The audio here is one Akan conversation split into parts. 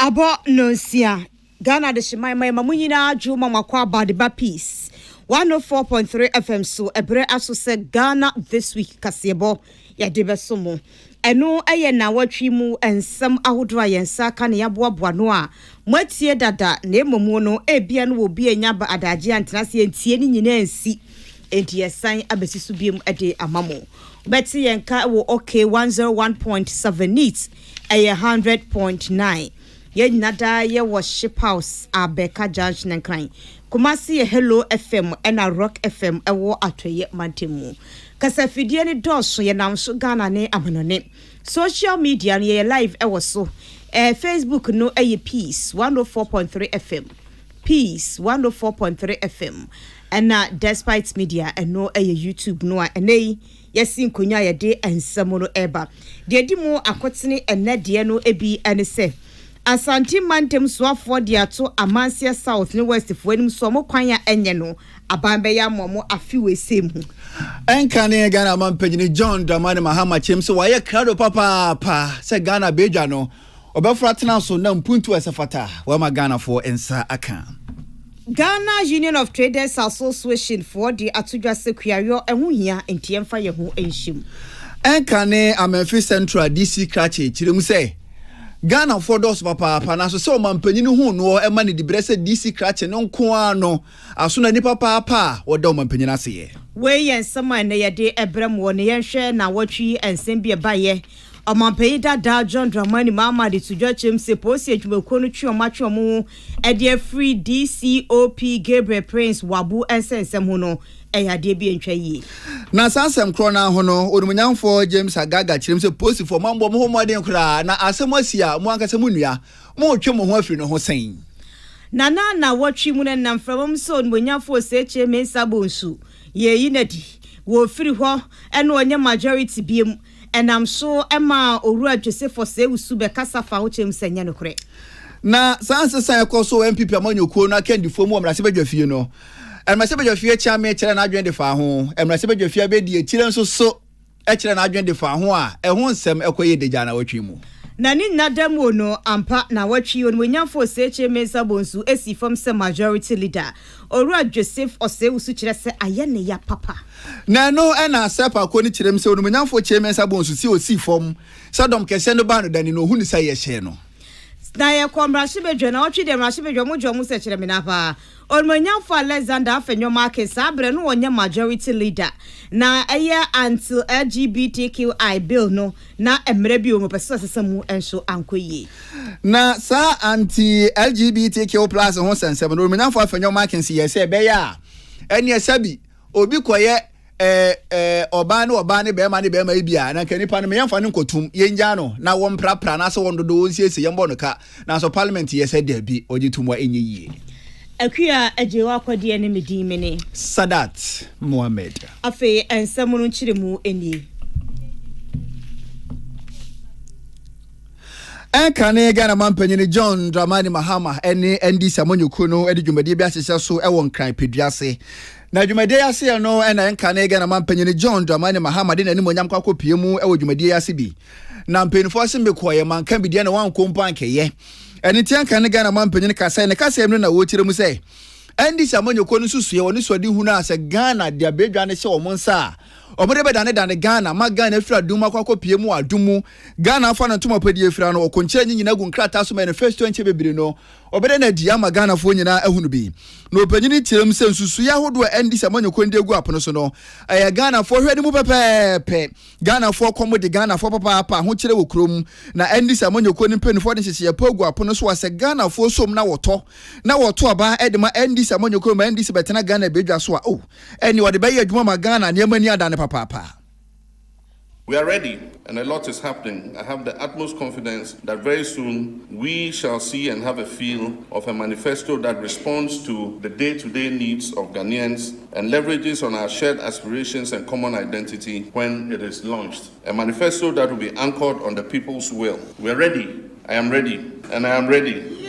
Abo nonsia Ghana de shimai mamunyina juma makwa badiba peace 104.3 FM so ebre aso se Ghana this week kasebo ya debesomo eno eye na watwi mu ensem ahodro ayensa ka ne yaboaboa no a mwatie dada na emomu no ebia no obi enya ba adaje antenase entie ni nyina ensi enti esan abesisu biem ede amamo beti yenka wo okay 101.7 needs eye 100.9 Yen nada ye worship house Abeka Junction and Crying. Kumasi ye Hello FM and a Rock FM ewo atoye mantemu. Kasa fidie ni doso ye namso Ghana ne amanone. Social media ni ye live ewo so. Facebook no eye Peace 104.3 FM. Peace 104.3 FM. And Despite Media and no eye YouTube no ene yesin konya ye de ensamono eba. De di mo akotene ene de no ebi ene se. Asante mantem soafo de ato Amansia South ne West fo anim so mo kwan ya enye no abambe ya momo afiwe semu enka ne Ghana mampanyini John Dramani Mahama chem so waye krado papa se Ghana beja no obefra tena so na mpuntu esefata wa ma Ghana for ensa aka Ghana Union of Traders Association for the atudwa sekuayo ehuhia entiemfa ye ho enhim enka ne Amenfi Central DC krache chiremu se Ghana for those papa na so se o mampanyini hu no e ma ne dibrese DC krache no nko ano aso na ni papa wo da o mampanyina se ye we yen sama na ye de ebrem wo ne yenhwe na watwi ensem bia baye Omampeyida da John Dramani Mahama de tudwa chem se posi adwumako no twi omatwe omo e de free DCOP Gabriel Prince wabu ensensem ho no eyade bi entwa yi na sansem kro na ho no onumunyamfo James Agaga chirem se posi for mambo mo homoden kra na asem asia mo ankasa mu nua mo twe mo ho afiri no ho sen na watwi mu na namframam so onumunyamfo se che mensa bonsu ye yinadi wo firi ho eno onye majority biem enam so ema Owura Joseph Osei usu be kasafa ho chem senya no kre na sansesan ekoso MPP amanyokuo na kendifo mu omrase badwafie no emrase badwafie chiame kire na adwen de fa ho emrase badwafie abedi ekire nso so ekire na adwen de fa ho a eho nsem ekoye deja na watwi mu na ni nadamu no ampa na watwi on wenyamfo Osei Mensa bonsu esifam se majority leader Owura Joseph Osei usu kire se ayene ya papa na no ena sepa ko ni kirem se onumunyamfo Mensa bonsu si osifam sadom kese no ba no dani no hunu sai ye hye no na ye komrashe bedwe na otwi de mrashe bedwe mo dwo mo se kire me na pa onumunyamfo Alexander Afenyo Market sabre no onye majority leader na eye until LGBTQI bill no na emre bi o mo pese sesemu enso ankoyi na sa anti LGBTQ+ ho sensem no onumunyamfo Afenyo Market si ye se be ya eni esabi obi koye oba ne be ma ibia na kanipa no me yamfa ne nkotum yenja no na wo mprapra na so wondodo wonsiese yembo no ka na so parliament ye said there bi ogitumwa enye yie akua ajewa kwade ne medimene Sadat Mohammed afi ensam no nchiremu eni Enkane Ghana mampanyini John Dramani Mahama ene NDC amanyuku no edi dwumade bi ahyehyɛ so ewon kran peduase na dwumade ase no ena enkane Ghana mampanyini John Dramani Mahama de nani monyam kwakopie mu ewo dwumade ase bi na mpenifo ase mekoye manka bi de na wankompa ankeye ene ti enkane Ghana mampanyini kasa ne kasa em no na wo kyerɛ mu sɛ NDC amanyuku no susuye woni so de hu na ase Ghana de abedwa ne hye wo nsa Omode be dane Ghana ma Ghana afira duma kwakopie mu adumu Ghana afa na ntoma padi afira no okonkyere nyina gu nkrata so manifesto enche bebire no obede na dia ma Ghana fo nyina ahunu bi no panyini tirem se nsusu ya hodo NDC amanyoko ndi egu apono so no Ghana fo hwede mu pepepe Ghana fo komode Ghana fo papa ho kyere wo krom na NDC amanyoko ni mpanifo de hyehye pagu apono so wase Ghana fo som na woto aba edema NDC amanyoko ma NDC betena Ghana bedwa so a eni wode be ye adwuma ma Ghana ne mani adane papa. We are ready, and a lot is happening. I have the utmost confidence that very soon we shall see and have a feel of a manifesto that responds to the day-to-day needs of Ghanaians and leverages on our shared aspirations and common identity when it is launched. A manifesto that will be anchored on the people's will. We are ready. I am ready, and I am ready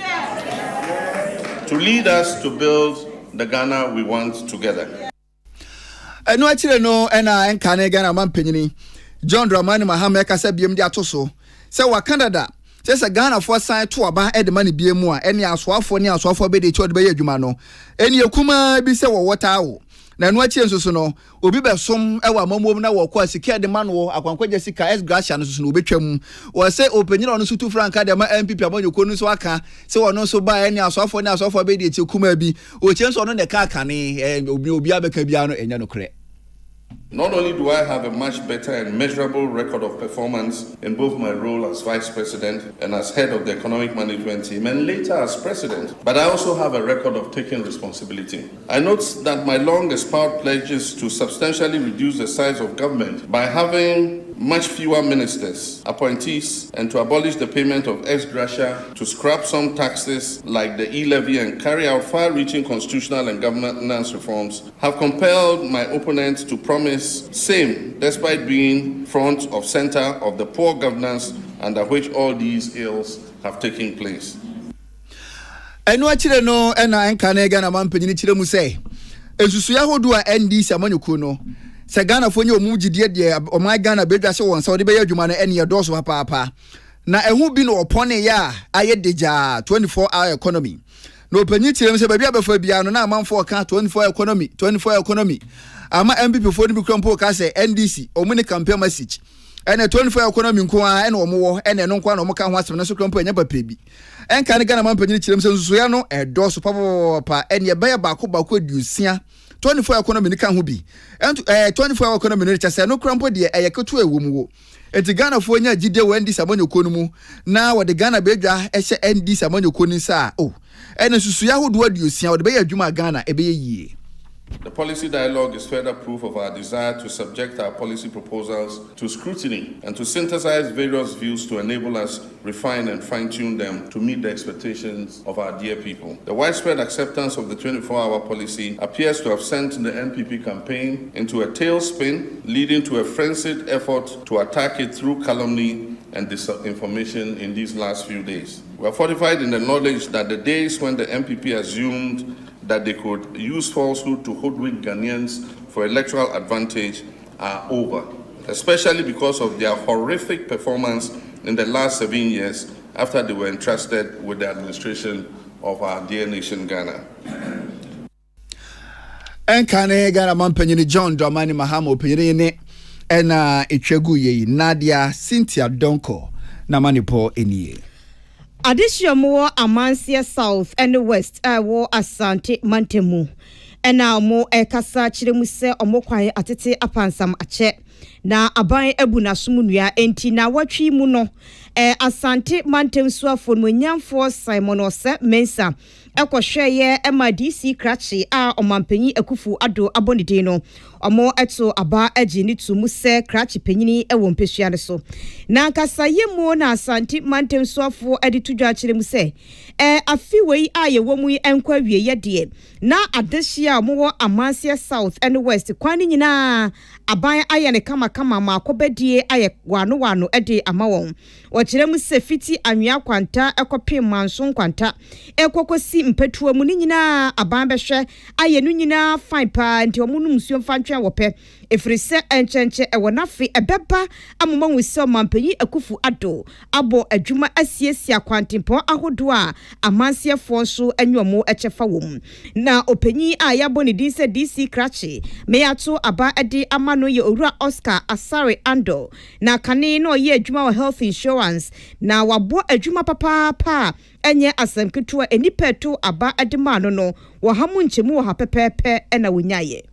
to lead us to build the Ghana we want together. Eno achire no ena enkane Ghana mampanyini John Dramani Mahama kasa biem di atoso se wa Canada Just a Ghana for sign to aba e de money bie mu a ene asoafo ne asoafo be de chode be adwuma no ene akuma bi se wo wota wo na no achi enso no obi be som e wa mamom na wo kwa sika de man wo akwankwaje sika S Gracia no so no obetwam wo se openyina no so 2 franca de ma MPP amanyoko no so aka se wo no so ba ene asoafo ne asoafo be de ti akuma bi o chenso no ne ka aka ne obi abeka bia no enya no kre. Not only do I have a much better and measurable record of performance in both my role as Vice President and as head of the Economic Management Team and later as President, but I also have a record of taking responsibility. I note that my long-espoused pledges to substantially reduce the size of government by having much fewer ministers, appointees, and to abolish the payment of ex gratia, to scrap some taxes like the e-levy and carry out far-reaching constitutional and governance reforms have compelled my opponents to promise same, despite being front of center of the poor governance under which all these ills have taken place. Eno achire no ena enka na Ghana mampanyini chire mu sei esusu ya hodo a NDC amanyuku no se Ghana fo nye omu gidie de o my Ghana bedwa se won sa de be adwuma no ene yedoso papa na ehu bi no opone ya aye deja 24-hour economy no panyi chire se bia befa bia no na amanfo ka 24 economy ama MPP fo ni bi krampo ka se NDC omuni campaign message ene 24 economy nko a ene omo ene no nko na omo ka ho asem na so krampo anya papa bi enka ne Ghana mampanyini chire se nsusu ya no edoso papa ene be baako adusia 24 economy ni kan ho bi 24 economy ni chase no krampo de eyeketo ewom wo enti Ghana fo nya gide wo NDC amanyoko no mu na wo de Ghana bedwa ehye NDC amanyoko ni sa ene susu ya hodo adusia wo de be adwuma Ghana ebe yie. The policy dialogue is further proof of our desire to subject our policy proposals to scrutiny and to synthesize various views to enable us refine and fine-tune them to meet the expectations of our dear people. The widespread acceptance of the 24-hour policy appears to have sent the NPP campaign into a tailspin, leading to a frenzied effort to attack it through calumny and disinformation in these last few days. We are fortified in the knowledge that the days when the NPP assumed that they could use falsehood to hoodwink Ghanaians for electoral advantage are over, especially because of their horrific performance in the last 7 years after they were entrusted with the administration of our dear nation, Ghana. Enkane Ghana mampanyini John Dramani Mahama openyini ne ena etwegu ye Nadia Cynthia Donko na manipo eniye. Additional Amansia South and the West wo Asante Mantemu ena mo ekasa chire mu se omokwan atete apansam ache na aban ebu na sumunua enti na watwi mu no Asante Mantem suafo no nyamfo Simon Ose Mensa ekohweye MDC krachi a omampanyi akufu ado abonide no omo eto aba agini tumu se krachi panyini ewo mpesua ne so na kasaye mu na Asante Mantem suafo editudwa kire mu se afiwei a ye wo mu enkwa wie ye de na adehia mo Amansia South and West kwani nyina aban aye ne kama makobedie aye wano ede amawon okire mu se fiti anwea kwanta ekopem manso kwanta ekokosi mpetua mu nyina aban behwe aye nu nyina fine pa nti omu nu msuo mfantwe wope efrise enchenche ewonafe ebeba amoma nwise mampanyi akufu ado abo adwuma asiesia kwantempo ahodo a Amansia fonso anwomo echefa wom na opanyi a yabo ne dinse DC krachi meyato aba ede amano ye owura Oscar Asare Ando na kane no ye adwuma wa health insurance na wabo adwuma papa enye asamketua enipeto aba ademano no wahamu nchemu wa hapepepe ena wunyaye.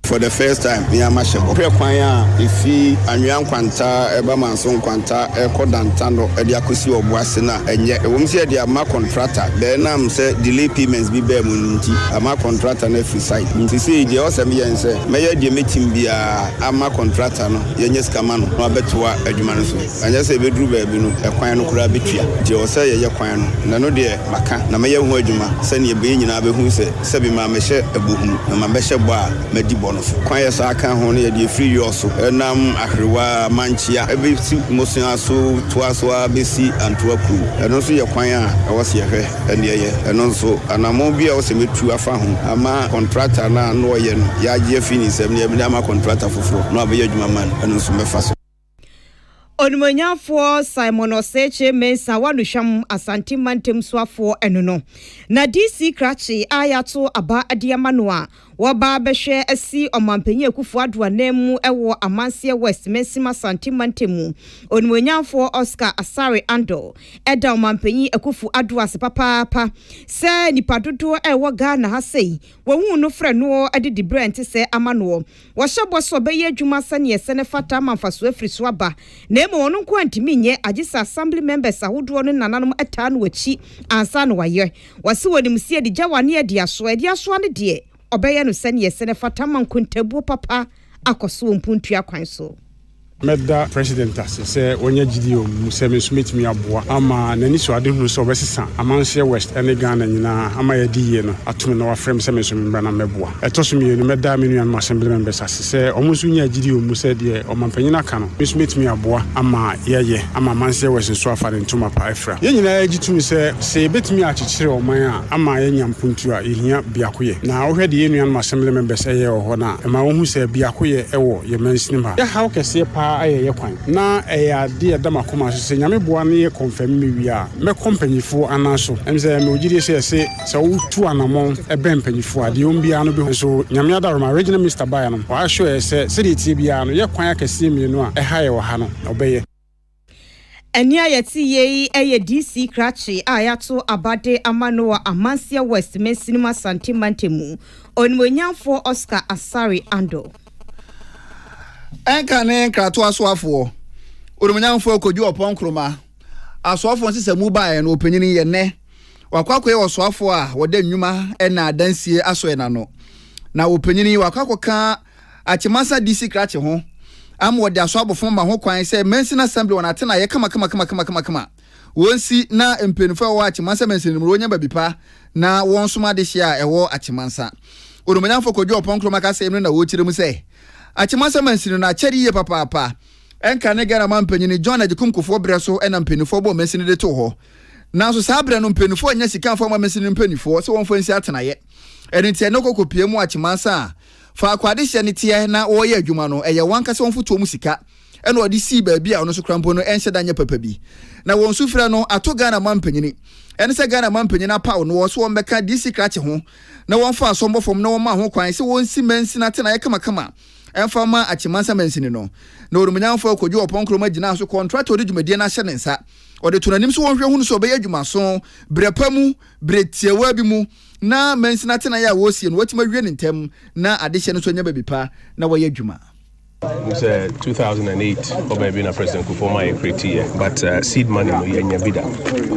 For the first time, we are mashable. Prequire, if he and young quanta, Ebamanson quanta, Ecodantano, Ediacusi or Boasena, and yet, when say they are my contractor, then I'm say delay payments be bare munity, a my contractor on every side. To say the awesome and say, may the meeting be a my contractor, Yanis Camano, no betua, Edumanasu, and just a bedroom, a quino crabitria, Jose Yaquano, Nano de Maca, Namaya Wojuma, send your being in Abu who say, Sebima Meshe, a boom, and my Mesha bar, Medibo. Kwaya sa aka ho ne de free yoso enam ahrewa manchia ebe si mosia so toaso abesi antoa ku eno so ye kwan a ewo se yehwe ene ye eno so anamo bia wo se metu afa ho ama contractor na no ye no ya je fini sem ne ama contractor foforo no abeya dwuma man eno so mefa so Onumonyafo Simon Oseche Mensa wanuhwam Asante Mantem soafo eno no. Na DC Krachi ayato aba adiamanoa waba behwe asi omampanyi Akufo Addo anemu ewo Amansie West Mensima Asante Mantemu. Onumonyafo Oscar Asare Ando eda omampanyi Akufo Addo asepapa se nipadodo ewo Ghana ha sei wohu no frɛ no adidi brent se amano wo hyebo so beye adwuma sane yesene fata manfaso afiriso aba na emo wono nko antimi nye agisa assembly members ahodo no nananom eta no wachi ansa no waye wase wonim sie de gyawane ade aso ne de obeye no sane yesene fata mankontabu papa akoso mpuntua kwan so. Medda president say onya gidio museme sumit mi aboa ama nani so ade hunu so besesa Amansie West ene Ghana nyina ama yadi ye no atumi no wafrem se me so mbra na meboa etoso mi no medda me nuan assembly members say omuso nya gidio muse de omampanyina ka no sumit mi aboa ama yeye ama Amansie West so afa ntuma pa afra ye nyina agitumi se betumi akyekyere oman a ama yenya mpuntu a ehia biakoye na wo hwede ye nuan assembly members eye ho na ma wo hu se biakoye ewo ye mansinim ha ya how kese pa ayeye kwan na eya de dama koma so se nyame boa ne confirm me wi a me kompanyifo anaso emze me ogiri se wo tu anamon ebe mpanyifo ade ombia no be so nyame adaroma regional Mr. Baya no wa show se de tie bia no ye kwan akese mienu a eha ye wo ha no obeye Enia yeti ye eye DC Krachi ayato abade amanoa Amansie West Mensima Asante Mantemu onimonyamfo Oscar Asare Ando Enka ne krato asoafo Onumnyamfo Koju Opon Kroma asoafo nsese mu bae no opanyini ye ne wakwakoye osoafo a wode nnwuma na adansie asoe na no na opanyini wakwakoka Achimasa DC Krachi ho am wode asoabofo ma ho kwan se Mensina Assembly wona tena ye kama wonsi na empenfo wa Achimasa Mensina mu wonya babipa na wonsoma de hia ewo Achimasa Onumnyamfo Koju Opon Kroma ka se emre na wo kyire mu se Achimasa Mensina na kyeri ye papa enka ne Ghana mampanyini John Ajikumkufo breso ena mpenifo bo Mensina de to ho nanso saa bre no mpenifo anya sika fo ma Mensina mpenifo se wonfo nsi atena ye enti ene kokopie mu Achimasa fa akwade hye ne tie na wo ye adwuma no eye wanka se wonfo to mu sika ena odi si ba bia ono so krampo no enhye danye papa bi na won su frɛ no ato Ghana mampanyini ene se Ghana mampanyina pawo no wo so won beka DC Krachi ho na won fa asombo fom na won ma ho kwan se won si Mensina tena ye kama Enfama Achimasa Mensini no na Onumnyamfo Koju Opon Kroma gina so contract odi dwumadie na hye ne nsa odi tonanim so wonhwe hunu so be adwuma so brepamu bretiewa bi mu na Mensina tena ya wosie no watima wie ne ntem na ade hye no so nya babipa na waye adwuma. It's 2008 or maybe na President Kufoma year, but seed money no yenya bida.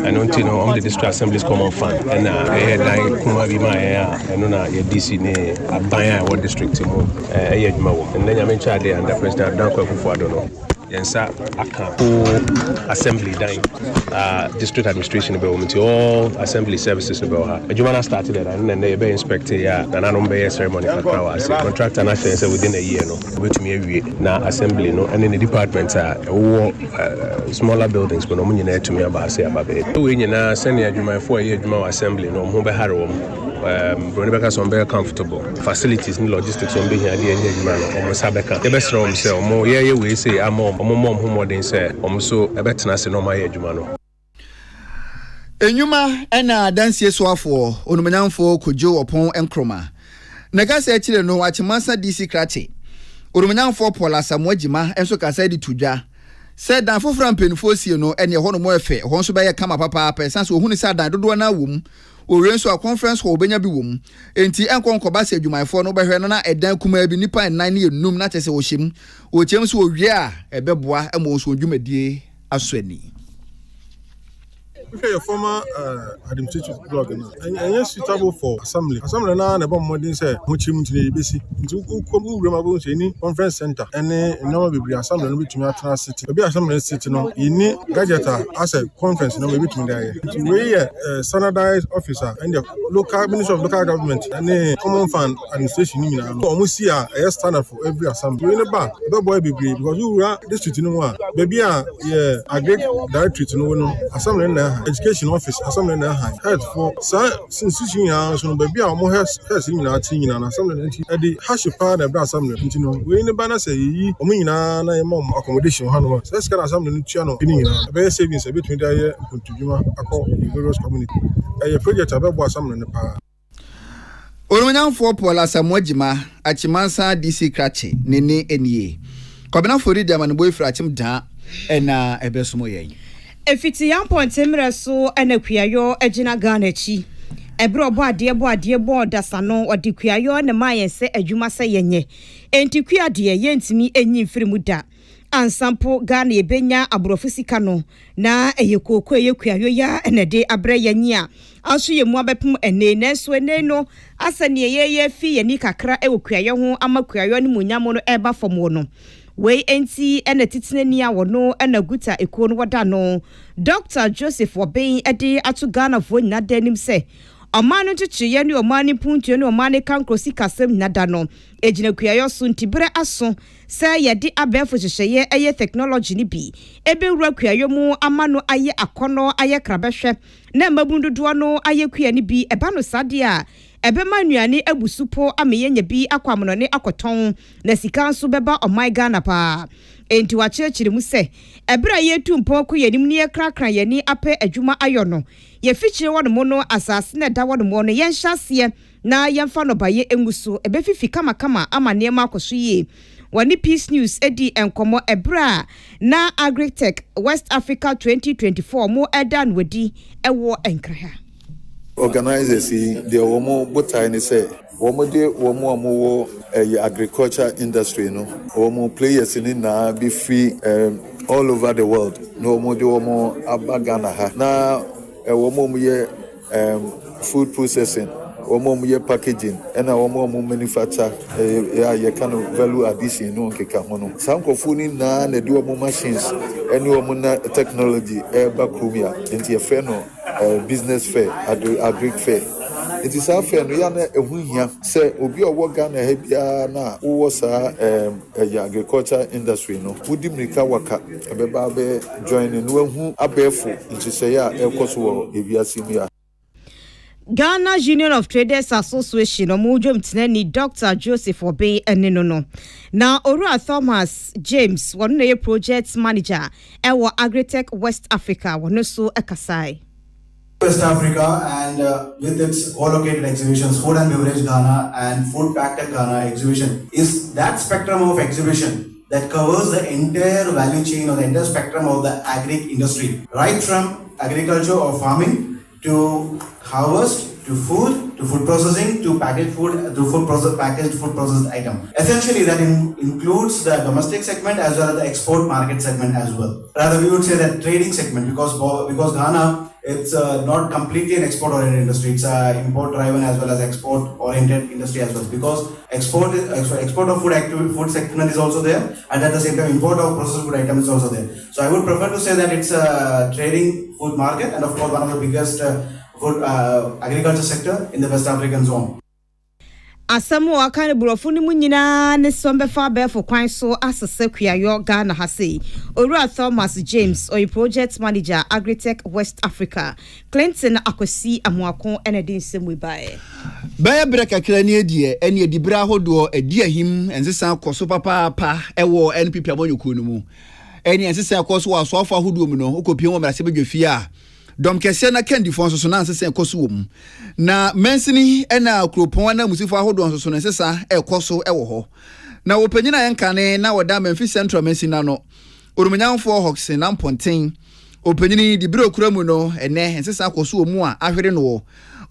I don't know on the district assembly's common fund and headline kuma bi ma ya no na ye DC ne abaya what district mo eyeduma and then I mentioned there under President Danko Akufo-Addo no yensa aka assembly dying district administration be women all assembly services be ha adwuma na started there and then they be inspector ya na no be ceremony kakra was contractor na say within a year no betumi awie na assembly no and in the department smaller buildings but no nyina etumi aba say aba be we nyina senior adwuma for year adwuma assembly no ho be hare wo Brunibeka some very comfortable facilities and logistics on being here no omo sabeka e be sra om say omo ye we say amom ho modern say omo so e betena se no ma ye adwuma no Enyuma ena dansie soafo Onumnyamfo Koju Opon Nkroma na ka se kire no Achimasa DC Krachi Onumnyamfo Paul Asamoah enso ka sai di tudwa se dan fofra mpenifo sie no ene ho no mo efe ho nso be ye kama papa person so hunu sa dan dodo na wom Orenso a conference hall benya bi wom enti enkonkoba se adwumayfo no behwe no na edan kuma bi nipa 9 ne enum na chese wo hyem wo chem so owie a ebeboa emo so adwumadie asoni. Your former administrative blog and yes, suitable for assembly. Assembly now and about modern say, which you need basic to come any conference center and no be assembly which me at city. Be assembly city no in gadget as a conference no maybe to there. We standardized officer and the local minister of local government and the common fund administration in almost see a standard for every assembly. In the back, the boy be because you are district no one. Baby a great directory to no assembly now. education office assembly na head for since you are so baby a mo head nyina ati nyina na assembly na nti e dey hash pa na bra assembly nti no we ne ba na say yi o nyina na e mom accommodation ha no so ska assembly no tua no ni nyina be savings e between da ye kontudwuma akọ various community e project abebo assembly ne pa Orunyanfo Paul Asamoah Achimansa DC Krache nene enie Kwabena fori dia manbo ifra achim da na ebesomo yen Efiti yan pontemre so anakuayo agina Ghana chi ebro bo ade bo dasano odi kuayo ne mayen se adwuma se yenye enti kuade yentimi enyi mfirimu da ansampo Ghana ebenya abrofisika no na eyekoko eyekuayo ya enede abre yanyia aso yemu abepum ene so ene no asane yeye fi yani kakra ewekuayo ho amakuayo ne munyamo no eba fomo no we enti ene titinani awo no ena guta ekuo no wada no Dr. Joseph Obey ede atu Ghana fo nyina danim se omanu chichiye ni omani puntu ni omani kankrosi kasem nada no ejina kuayo so ntibere aso se yede abefo chicheye eye technology ni bi ebe wura kuayo mu amano aye akono aye krabehwe na mabundodo no aye kua ni bi eba no sade a ebe manuane abusupo ameye bi akwamono ne akoton na sika nso beba omai Ghana pa enti wachechire mu se ebra yetu mpoko yenim ne krakra yani ape adwuma ayono ye fichire wono mo no asase na da wono mo no yen hyase na yemfa no baye enguso ebe fifi kama amane ma akoso ye wani Peace News edi enkomo ebra na Agritech West Africa 2024 mo edan wedi ewo enkraha organizers the womo botai ni say womo de womo amowo agriculture industry no womo players ni na be free all over the world no womo de womo abagana ha na womo mu ye food processing womo mu ye packaging and womo mu manufacture ye kind of value addition no nkeka ho no sankofu ni na de womo machines any womo na technology bakrumia enti ye fe no business fair agric fair it is fair no ya na ehuhia say obi owo Ghana ha bia na wo sa agriculture industry no wudi mrika waka ebeba be join no ehu abefo nti say ya ekoso wo ebiasi mu ya Ghana Union of Traders Association omujom tinani Dr. Joseph Obey enenono na Orua Thomas James one na project manager ewo Agritech West Africa one so ekasai West Africa and with its co-located exhibitions, Food and Beverage Ghana and Food Packed at Ghana exhibition is that spectrum of exhibition that covers the entire value chain or the entire spectrum of the agri industry, right from agriculture or farming to harvest, to food processing, to packaged food, to packaged food processed item. Essentially, that includes the domestic segment as well as the export market segment as well. Rather, we would say that trading segment because Ghana, it's not completely an export-oriented industry. It's import-driven as well as export-oriented industry as well. Because export of food segment is also there, and at the same time, import of processed food items is also there. So I would prefer to say that it's a trading food market, and of course, one of the biggest food agriculture sector in the West African zone. Asamo akane burofo ni munyina ne sombe fa be for kwan so asese kuayo Ghana ha sei Orua Thomas James oy project manager Agritech West Africa Clinton Akosi Amuakon enedin semu bae Bae breka krani edie ene edibra hodo edi ahim ensesa koso papa ewo NPP amonyuku no mu ene ensesa koso wa so afa hodo mu no okopie wo mrase bedwafie a dom kese na kendi fon so na nsese koso wo mu na mensini ena kropon na musifo ahodo so no nsesa ekoso ewo ho na wopanyina yenkane na woda Memphis Central mensina no orumanyamfo Hoxen na Mponten opanyini di biro kura mu no ene nsesa koso wo mu a ahwere no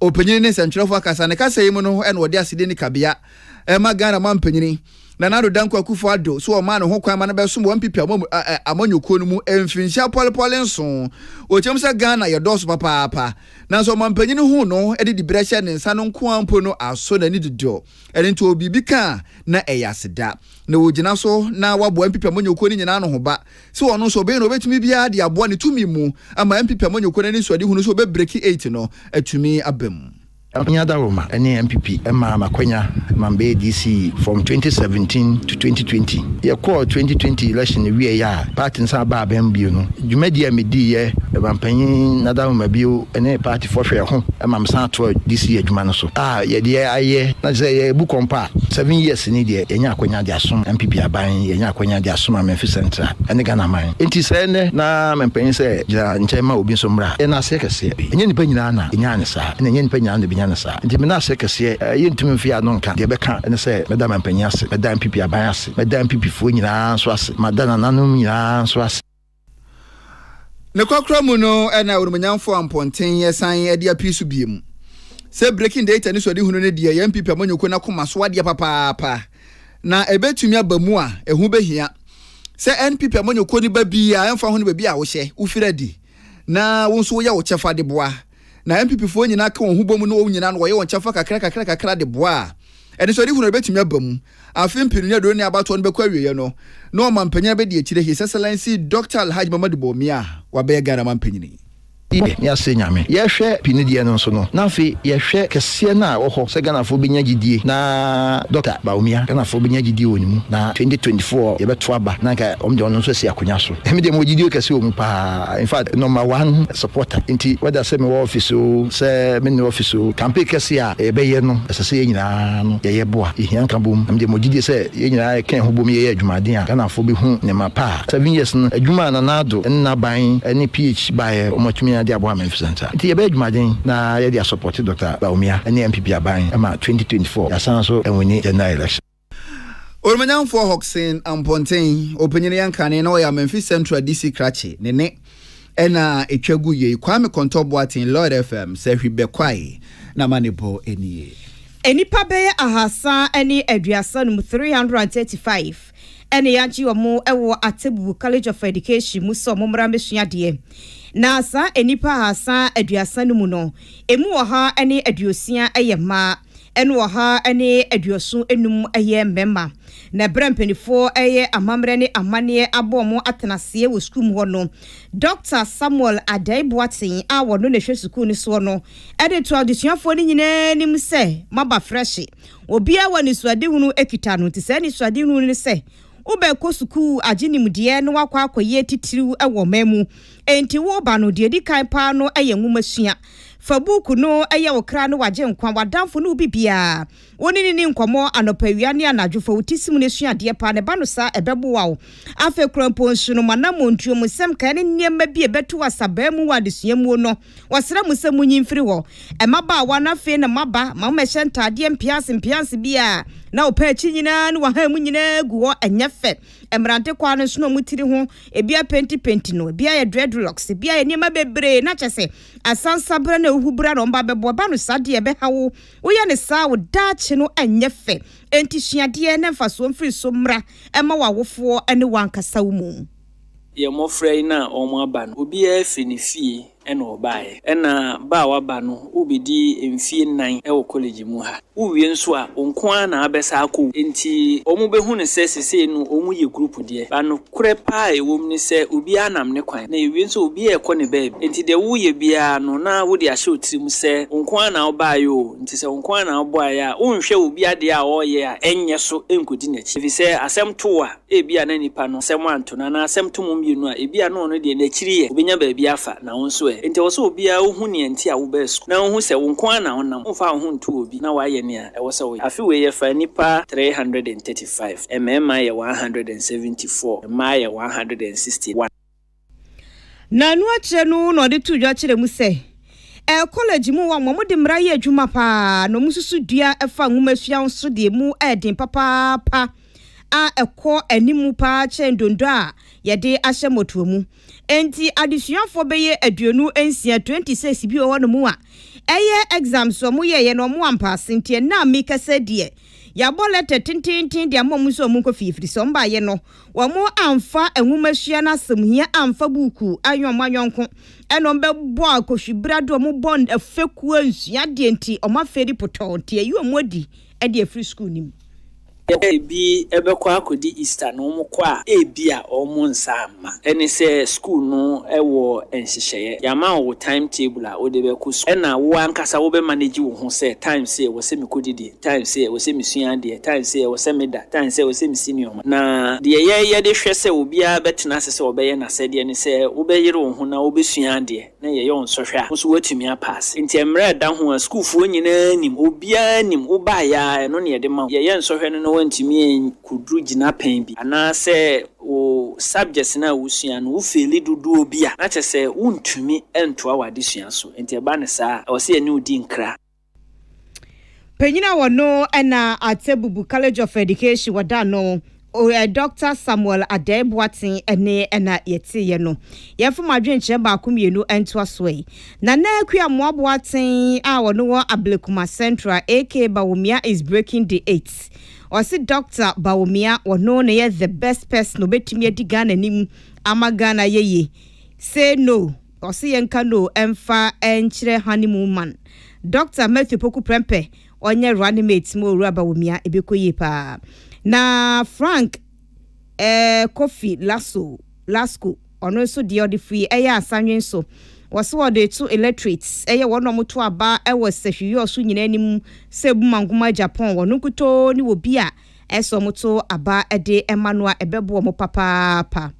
opanyini ne sentrefo akasa ne kasa yimu no ene wode aside ni kabea ema Ghana mampanyini na nado danko akufo ado so o ma no ho kwan ma na be so mo MPP amonyoko no mu emfinhia polepole nso o chemsa Ghana ye dos papa na so mampanyini hu no ede di bresha ne nsa no nko ampo no aso na ni dido ene nto obibi ka na eyaseda na wogina so na wabo MPP amonyoko ni nyina no ho ba se wono so be no betumi bia de abo ne tumi mu ama MPP amonyoko ni so de hu no so be break 8 no atumi abam Nyada Roma any MPP Emma Makwenya Mambe DC from 2017 to 2020. Ye call 2020 election we ya party nsa ba bembio no. Dwumadi amedi ye bampanyin Nada Roma bio ene party for hwe ho emam san to DC adwuma no so. Ye de aye na say ye bu kompa 7 years ni de enya akwenya de asom MPP aban enya akwenya de asom Memphis Central ene Ghana man. Enti say ne na mempanyin say ja nchema obi so mra. E na se kese. Enye nipa nyina na enya ne sa. Enye nipa nyina na binya ne sa. Enti me na se kese yentumi mfi ano nka de beka ene say medam mempanyin ase, medam MPP aban ase, medam MPP fo nyina so ase, madana nanum nyina so ase. Ne kokra mu no na urumanyamfo amponten yesan e dia pisu biem. Se breaking data ni so de hunu ne dia MPP amanyoko na koma so ade papa na ebetumi abamu a ehu behia. Se NPP amanyoko ni ba bia emfa ho ne ba bia wo hye ufiradi na wo nso ya wo chefa de boa na MPP fo nyina ka wo hubomu no wo nyina no wo ye wo chefa kakra de boa ene so de hunu betumi abamu afin pinunya do ne abato no bekwa wiye no no mampanya be de akire His Excellency Dr. Alhaji Mamadu Bawumia wa be Ghana mampanyini ya se nyame ye hwe pinidie no so no na afi ye hwe kese na wo ho se Ghana fo benya gidie na Dr. Bawumia Ghana fo benya gidie wonimu na 2024 ye beto aba na ka omde ono so si akonya so me de mo gidie kese omu pa in fact number 1 supporter inti whether say me office o say me office o campaign kese a e be ye no se ye nyina no ye boa ye hian kan bom me de mo gidie say ye nyina kan ho bom ye adwumaden a Ghana fo be hu ne mapa 7 years no adwuma na nado na ban any PH by omotumi de abo Memphis Central. Ti ye be adwumaden na ye dia support Dr. Bawumia and MPP aban ama 2024 ya san so enwini general election. Urumanyamfo Hoxin amponten openyere yankane na ya Memphis Central DC krache ne ena etwagu ye Kwame Kontoboatin Lord FM se hwibekwai na manipo enie. Enipa beye ahasa eni aduasa no 335 ene yanchi omo ewo Atebu College of Education muso momra mesua de na sa enipa ahasa aduasa no mu no emu wo ha ene aduosia eyema ene wo ha ene aduoso enum eye memma na brempenifo eye amamre ne amane abomo atenase wo school mu no Dr. Samuel Adaiboatin a wono ne hwe school ni so no ede to adusuafo ni nyina nim se maba fresh obi a wani suade hunu ekita no tise ni suade hunu ni se ube ko school aginimdie no wakwa akoye titiriu ewo mamu enti wo ba no de di kan pa no eye nwumasua fabuku no eye okra no waje nkwa wadamfo no bibia woni ni nkomo anopawia ne anadwofo utisim ne suade pa ne ba no sa ebeboa wo afa krampo nsu no manamo ntuo musem kan ne niema bi ebeto asabamu wadesuamu no wasra musem nyimfiri wo emaba wana fe na maba mamehye ntade mpianse bia na opachi nyina no waha mu nyina gu ho enyefe emrante kwa no so mutiri ho ebia penti no ebia ye dreadlocks ebia ye niema bebre na chese asansabra na uhubra no mba bebo ba no sade ebe hawo woye ne sa wo dachi no enyefe enti suade na mfaso mfiri so mra ema wawofo ene wankasa wo mu ye mofrɛ na omo aba no obi a finifie ena obae ena ba waba no ubidi mfie 9 ewo college mu ha uwie nso a onko na abesa akọ enti omu behu ne sese no omu ye group de ba no kure pa ewom ne se obi anam ne kwan na ewie nso obi ekọ ne babe enti de wo ye bia no na wo de ahye otirim se onko na obae o enti se onko na obae a onhwe obi ade a oye a enye so enkodi na chi se asem to a ebia na nipa no asem anto na asem to mum bienu a ebia no no de na chiri ye obenya ba bia fa na wonso enti wo so obi a ohu ne enti a wo ba sku na ohu se onko na wonam mfa ohu nto obi na wa ye ne a ewo se wo afi we ye fa nipa 335 MMA ye 174 MMA ye 161 na nu akire no no de tujo akire mu se college mu wa mo de mra ye adwuma pa no mususu dua efa nwumasua nso de mu eden papa a ekọ animu pa chendondo a ye de ahye moto mu enti adesuafo beye aduonu ensia 26 bi wo no mu a eye exams so mu ye no mu ampa sentie na mi kasa die ya bolete tintintin de amom so mu ko fifiri so mba ye no wo mu amfa enwumasua na semhia amfa buku anwonko eno mbe bo akohwibrado mu bond afeku ansua de enti o ma feri poto tie yi omodi e de free school nim ebi ebekwa akodi Easter no mo kwa ebi a omo nsama ene se school no ewo enhyehyeye yama wo timetable a ode be kuso ena wo ankasa wo be manage wo ho se time say wo se mekodidi time say wo se mesua de time say wo se meda time say wo se senior na de ye de hwe se obi a betena se obeye na se de ne se wo be yire wo ho na wo be sua de na ye yo nsohwe a wo so watumi a pass nti emre da ho a school fo nyina nim obi a nim wo ba ya no ne ye de ma ye nsohwe no wantimi kudru gina pen bi ana se o subjects na wusua no wo feli dodo obi a na chese wontumi entoa wade sua so enti eba ne saa o se eni odi nkra Penyina wono na Atebubu College of Education wada no Dr. Samuel Adeboatin ene na yeti ye no yefo madwenche ba komienu entoa soe na na akua moaboatin a wono wo Ablekuma Central AK Bawumia is breaking the 8th. Osi Dr. Bawumia wono ne ye the best person obetumi adi Ghana nim ama Ghana yeye say no osi yenka no emfa enchire honeymoon man Dr. Matthew Poku Prempe onye running mate mo ru Bawumia ebekoye pa na Frank Kofi Lasco ono so de odi free eya asanwen so waso de two electrics eya wono moto aba ewo sehwiyo so nyina nim sebu manguma Japan wono kuto ni obi a eso moto aba ede emmanuel ebebo mo papa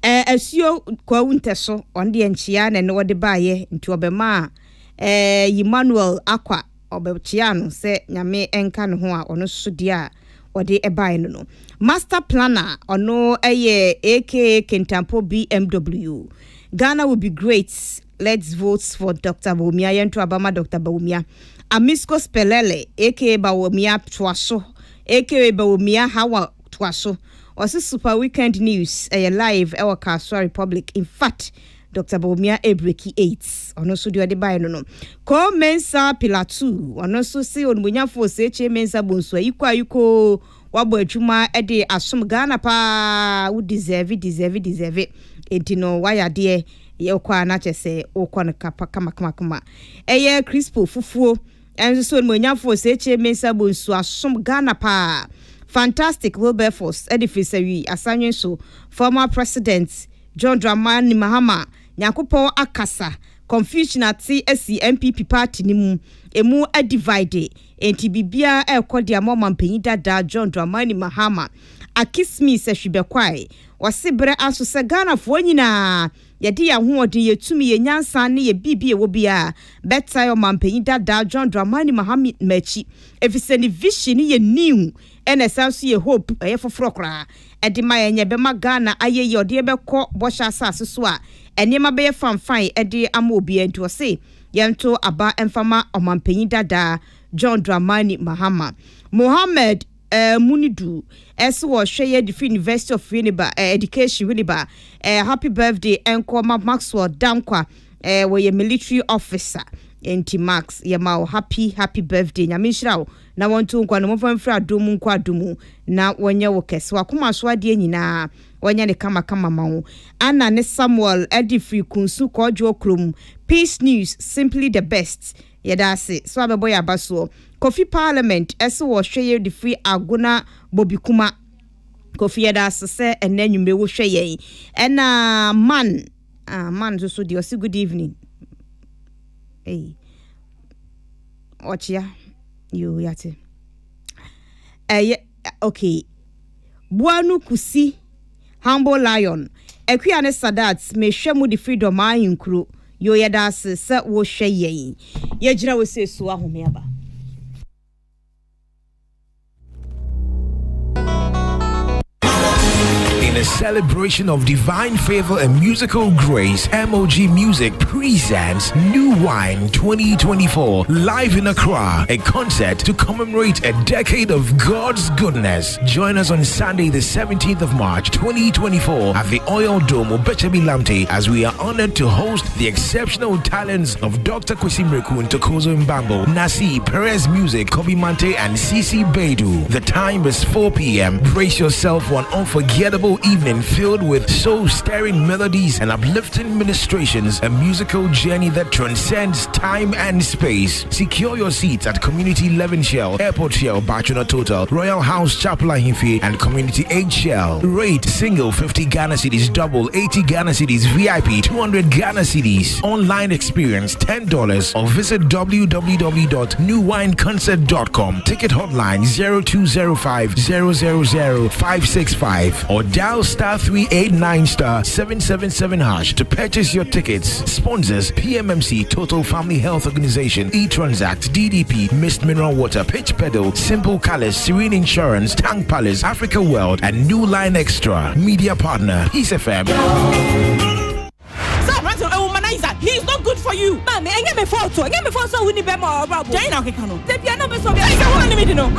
asio kwa wunteso onde enchia na ne wode baaye nti obema Emmanuel akwa obechia no se nyame enka ne ho a ono so dia ode ebae no master planner ono eye aka Kentampo BMW Ghana will be great. Let's vote for Dr. Bawumia yento abama Dr. Bawumia Amisco Spelele aka Bawumia Twaso aka Bawumia Hawa Twaso also super weekend news live our Kaswa Republic. In fact Dr. Bawumia Ebreki 8 ono so de bae no ko mensa pilatu ono so se onmunyafo se che mensa bonso ayiko wabo adwuma ede asom Ghana pa wo deserve etino waya de ye kwa na chese okwa kama eye crispo fufuo enso so onmunyafo se che mensa bonso asom Ghana pa fantastic Wilberforce edifice wi asanwen so former president John Dramani Mahama Nyankopon akasa confusion ati MPP party ni mu emu a divide enti bibia ekodi amoma mpanyi dada John Dramani Mahama akismi se hwebekwai wasibre aso se Ghana fo nyina yedi ya ho odi yetumi ye nyansa ne ye bibie wo bia beta yo mampanyi dada John Dramani Mahama machi efise ni vision ye new ene sanso ye hope ye foforo kra edi ma ye nyebema Ghana ayeye odi ebekọ bosha asase so a enema be fanfan edi ama obi ento se yento aba emfama omampanyi dada John Dramani Mahama Mohammed Munidu eso wo hweye the University of Winneba education Winneba happy birthday enko Maxwell Dankwa we military officer enti Max yema happy birthday nyamishira na wonto nkwa no mfamfra adomu nkwa adomu na wonye wo kese wakoma so ade nyina wonye ne kama mawo ana ne Samuel Edifree Kunsu Kojo Krom Peace News simply the best yedase so abebo ya baso Kofi Parliament eso wo hweye the free agona bobikuma Kofi yedase se enanwumbe wo hweye ena man so de osi good evening Ochia you yate okay Buanu Kusi Humble Lion Ekwia ne Sadat me hwemu the freedom ayinkro yo yedase se wo hweye ye gira wo se so ahome aba In a celebration of divine favor and musical grace, MOG Music presents New Wine 2024 live in Accra, a concert to commemorate a decade of God's goodness. Join us on Sunday, the 17th of March 2024 at the Oil Dome of Bechabi Lamte as we are honored to host the exceptional talents of Dr. Kwesi Mreku and Tokozo Mbambo, Nasi, Perez Music, Kobe Mante, and CC Beidou. The time is 4 p.m. Brace yourself for an unforgettable evening filled with soul-stirring melodies and uplifting ministrations, a musical journey that transcends time and space. Secure your seats at Community 11 Shell, Airport Shell, Bachuna Total, Royal House Chapel Ahimfe, and Community 8 Shell. Rate single 50 Ghana cedis, double 80 Ghana cedis, VIP 200 Ghana cedis. Online experience $10 or visit www.newwineconcert.com. Ticket hotline 0205 000 565 or dial *389 *777# to purchase your tickets. Sponsors PMMC, Total Family Health Organization, eTransact, DDP, Mist Mineral Water, Pitch Pedal, Simple Colors, Serene Insurance, Tank Palace, Africa World, and New Line Extra. Media partner Peace FM. He's not good for you. Mommy, I get me photo. I get me photo. We need be more about. Jane, okay, Kano. The piano be so. I want to know.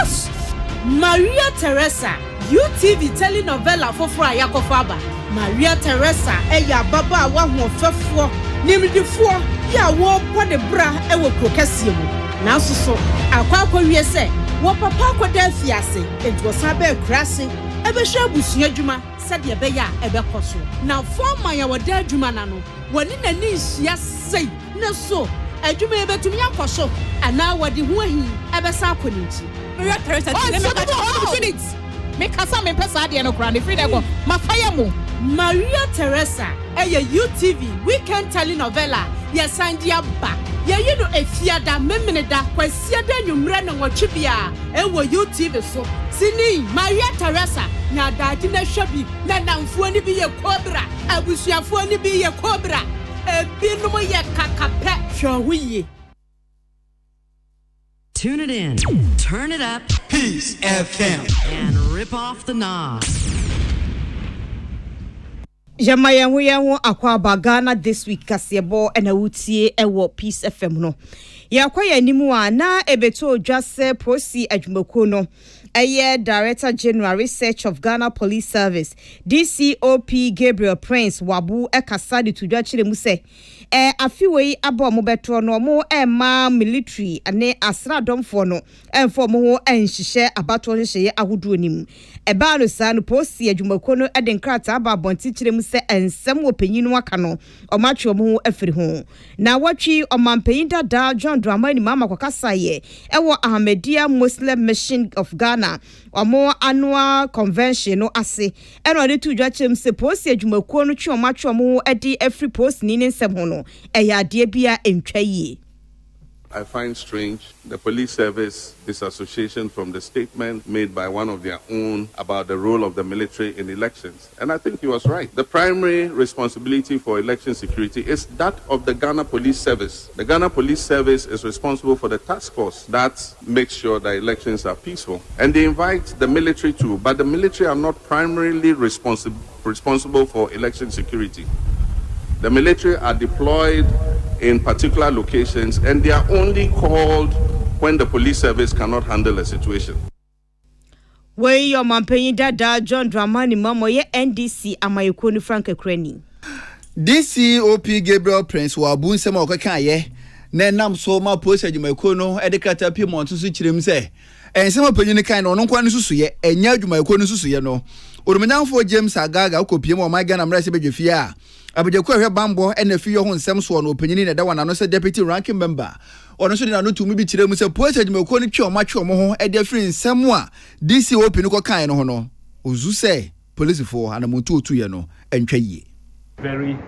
Maria Teresa, UTV telenovela for Fraya Kofaba. Maria Teresa, eya baba wa ho fefo. Nimdifo, ya wo bode bra e wo krokasi mu. Na so akwa wie se, wo papa kwada fiase, enti sabe krase, e be hwe abusua adwuma, se de be ya e be koso. Na forma ya wada adwuma na no. Wani na ni hia sei na so adwuma e betumi akoso ana wadi ho ahi e be sa akoninti. Maria Teresa, make us some person at the end of Grand Free. Mafaya mo. Maria Teresa, UTV weekend telenovela. Yes, India back. Yeah, you know a fiada memineda, kwesiada nyumre no chibia. Ewo UTV so. Sini Maria Teresa, na daddy na shabi, na namfu ni bi ye cobra, abusuafo ni bi ye cobra. Binu mo ye kakape hwahuye. Tune it in, turn it up, Peace FM, and rip off the knob. Jamaya huya akwa bagana this week kasebo ena utie ewo Peace FM no. Ya kwa ya nimu na ebeto jase prosi adwumako no. Eye Director General Research of Ghana Police Service DCOP Gabriel Prince Wabu ekasadi tudwa chire mu se afiwei abo mo betro no mo ma military ane asradomfo no enfo mo ho enhihye abato hye ahodo nim eba no sa no posi adwumako no eden krata aba bonti chire mu se ensem opanyinu aka no omatwe mo ho afiri ho na watwi omampanyin dada John Dramani mama kwakasa ye ewo Ahmadiyya Muslim Mission of Ghana omo annual convention no ase eno de tudwa chem se posi adwumako no twe omatwe mo edi every post ni nsem ho no eyade bia entwa yi. I find strange the police service disassociation from the statement made by one of their own about the role of the military in elections. And I think he was right. The primary responsibility for election security is that of the Ghana Police Service. The Ghana Police Service is responsible for the task force that makes sure that elections are peaceful. And they invite the military too, but the military are not primarily responsible for election security. The military are deployed in particular locations and they are only called when the police service cannot handle a situation. Where your mampenyi dada John Dramani mamo ye NDC amayekoni Frank Ekreni. DCOP Gabriel Prince Wabu nsema okaka ye na nam so ma police adwumayeko no edekata pi monto so kirem se ensema panyini kan no nkwa ne susu ye enya adwumayeko no susu ye no orumenyanfo James Agaga okopie mo ma Ghana mrase bedwefie a abejeko ahwe bambo ena fi yo ho nsem so no opanyini na da wana no se deputy ranking member ono so na no tumi bi kirem se police adwumayeko no twe o ma twe mo ho e de free nsem a DCOP no ko kan no ho no ozu se police for anamuntu otu ye no entwa yi. Very,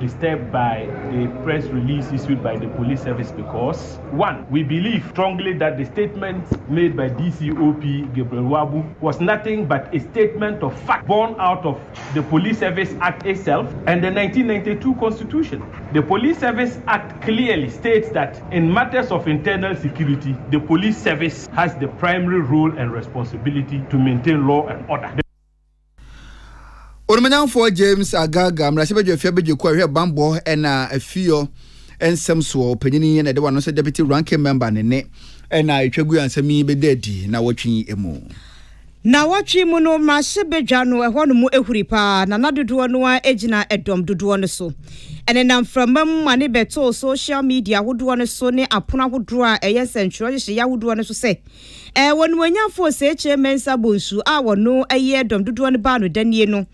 disturbed by the press release issued by the police service because, one, we believe strongly that the statement made by DCOP Gabriel Wabu was nothing but a statement of fact born out of the Police Service Act itself and the 1992 Constitution. The Police Service Act clearly states that in matters of internal security, the police service has the primary role and responsibility to maintain law and order. Orumenyanfo James Agaga mrasebedwefia bedweko ahwe bambo ena afio ensem so opanyini na de wano se deputy ranking member ne ena etwagu ansami bedadi na watwi emu na watwi mu no mahye no ehwo no mu ehuri pa na nadodo no a egina edom dodo no so ene nam framam mane beto social media hodo no so ne apona hodo a eye sentro hye ya hodo no so se Wonu wanyafo se Mensa Bonsu a wono aye dom dodo ne ba no danie no.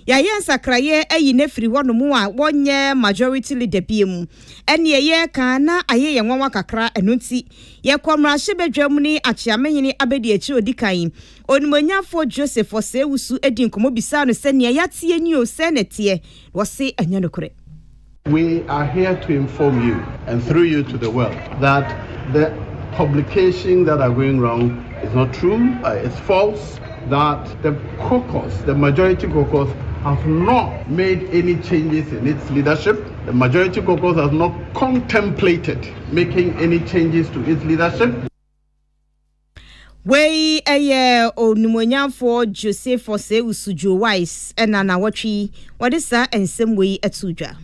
Ya yen sakraye ayi ne firi wono mu a wonye majority leader biem. Ene ye kan na aye ye nwanwa kakra enunti. Ye kwamra hyebedwam ni achiamenyini abedi echi odikan. Onumanyafo Joseph Osewusu edin komo bisa no se ne yatie ni o se netie. Wo se anya nokore. We are here to inform you and through you to the world that the publications that are going wrong is not true, it's false, that the caucus, the majority caucus, has not made any changes in its leadership. The majority caucus has not contemplated making any changes to its leadership. Wey onumonyafo Joseph Osewusu Wise na watwi wode sa ensem wey atudwa.